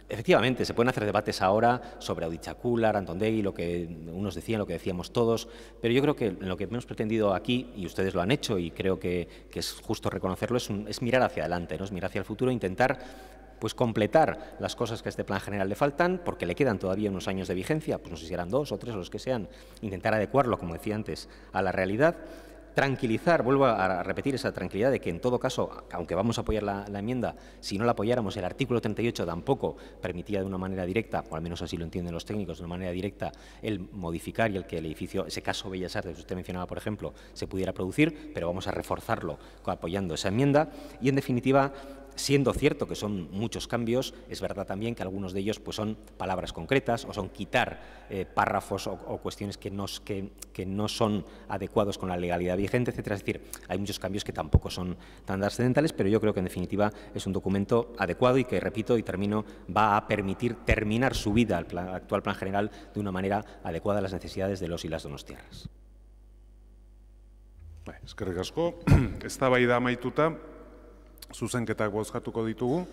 efectivamente se pueden hacer debates ahora sobre Auditxacular, Antondegui, lo que unos decían, lo que decíamos todos, pero yo creo que lo que hemos pretendido aquí, y ustedes lo han hecho, y creo que es justo reconocerlo, es mirar hacia adelante, ¿no? Es mirar hacia el futuro, intentar pues completar las cosas que a este plan general le faltan, porque le quedan todavía unos años de vigencia, pues no sé si eran 2 o 3 o los que sean, intentar adecuarlo, como decía antes, a la realidad. Tranquilizar, vuelvo a repetir esa tranquilidad de que en todo caso, aunque vamos a apoyar la enmienda, si no la apoyáramos, el artículo 38 tampoco permitía de una manera directa, o al menos así lo entienden los técnicos, de una manera directa, el modificar y el que el edificio, ese caso Bellas Artes que usted mencionaba, por ejemplo, se pudiera producir, pero vamos a reforzarlo apoyando esa enmienda y, en definitiva, siendo cierto que son muchos cambios, es verdad también que algunos de ellos pues, son palabras concretas o son quitar párrafos o cuestiones que no son adecuados con la legalidad vigente, etcétera. Es decir, hay muchos cambios que tampoco son tan trascendentales, pero yo creo que en definitiva es un documento adecuado y que, repito y termino, va a permitir terminar su vida al actual plan general de una manera adecuada a las necesidades de los y las donostiarras. Eskerrik asko, eztabaida amaituta, zuzenketak bozkatuko ditugu.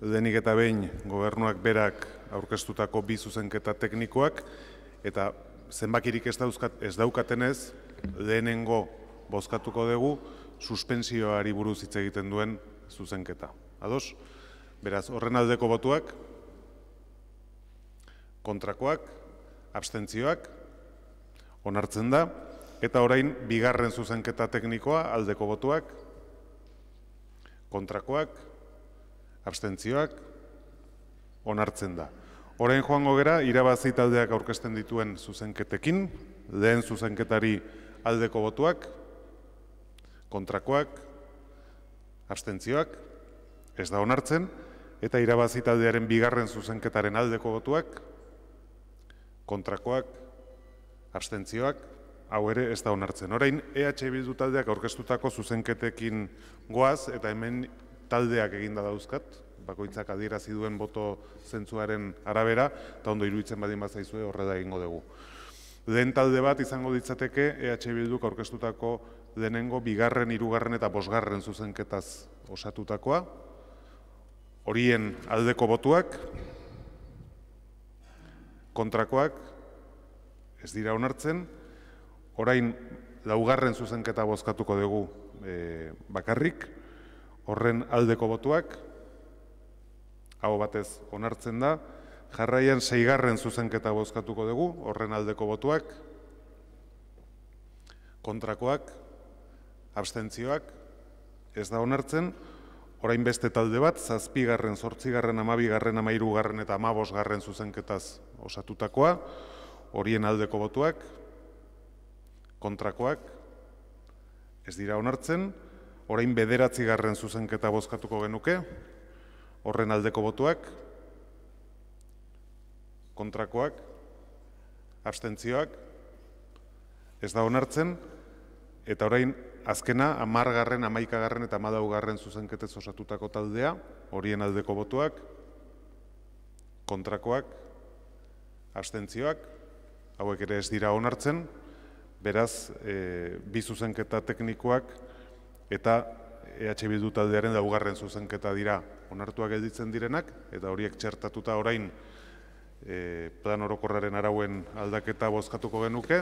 Lehenik eta behin gobernuak berak aurkeztutako 2 zuzenketa teknikoak, eta zenbakirik ez daukatenez, lehenengo bozkatuko dugu suspensioari buruz hitz egiten duen zuzenketa. Ados? Beraz, horren aldeko botuak, kontrakoak, abstentzioak, onartzen da, eta orain bigarren zuzenketa teknikoa aldeko botuak, kontrakoak, abstentzioak, onartzen da. Orain joango gera, irabazi taldeak aurkezten dituen zuzenketekin, lehen zuzenketari aldeko botuak, kontrakoak, abstentzioak, ez da onartzen, eta irabazi taldearen bigarren zuzenketaren aldeko botuak, kontrakoak, abstentzioak, hau ere ez da onartzen. Orain, EH Bildu taldeak aurkeztutako zuzenketekin goaz, eta hemen taldeak eginda dauzkat, bakoitzak adierazi duen boto zentzuaren arabera, eta ondo iruditzen badin bazaizue horrela egingo dugu. Lehen talde bat izango ditzateke EH Bilduk aurkeztutako denengo bigarren, hirugarren eta bosgarren zuzenketaz osatutakoa. Horien aldeko botuak, kontrakoak, ez dira onartzen. Orain laugarren zuzenketa bozkatuko dugu bakarrik. Horren aldeko botuak, hau batez onartzen da. Jarraian seigarren zuzenketa bozkatuko dugu, horren aldeko botuak, kontrakoak, abstentzioak, ez da onartzen. Orain beste talde bat, zazpigarren, zortzigarren, amabigarren, amairugarren eta amabosgarren zuzenketaz osatutakoa, horien aldeko botuak, kontrakoak, ez dira onartzen. Orain bederatzigarren zuzenketa bozkatuko genuke, horren aldeko botuak, kontrakoak, abstentzioak, ez da onartzen, eta orain azkena 10garren, 11garren eta 14garren zuzenketez osatutako taldea, horien aldeko botuak, kontrakoak, abstentzioak, hauek ere ez dira onartzen, beraz, bi zuzenketa teknikoak eta EH Bildu taldearen 4garren zuzenketa dira onartuak gelditzen direnak, eta horiek txertatuta orain plan orokorraren arauen aldaketa bozkatuko genuke,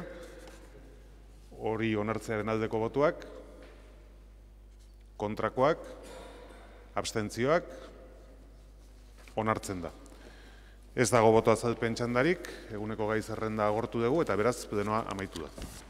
hori onartzearen aldeko botuak, kontrakoak, abstentzioak, onartzen da. Ez dago boto azalpen txandarik, eguneko gai zerrenda agortu dugu, eta beraz, plenoa amaitu da.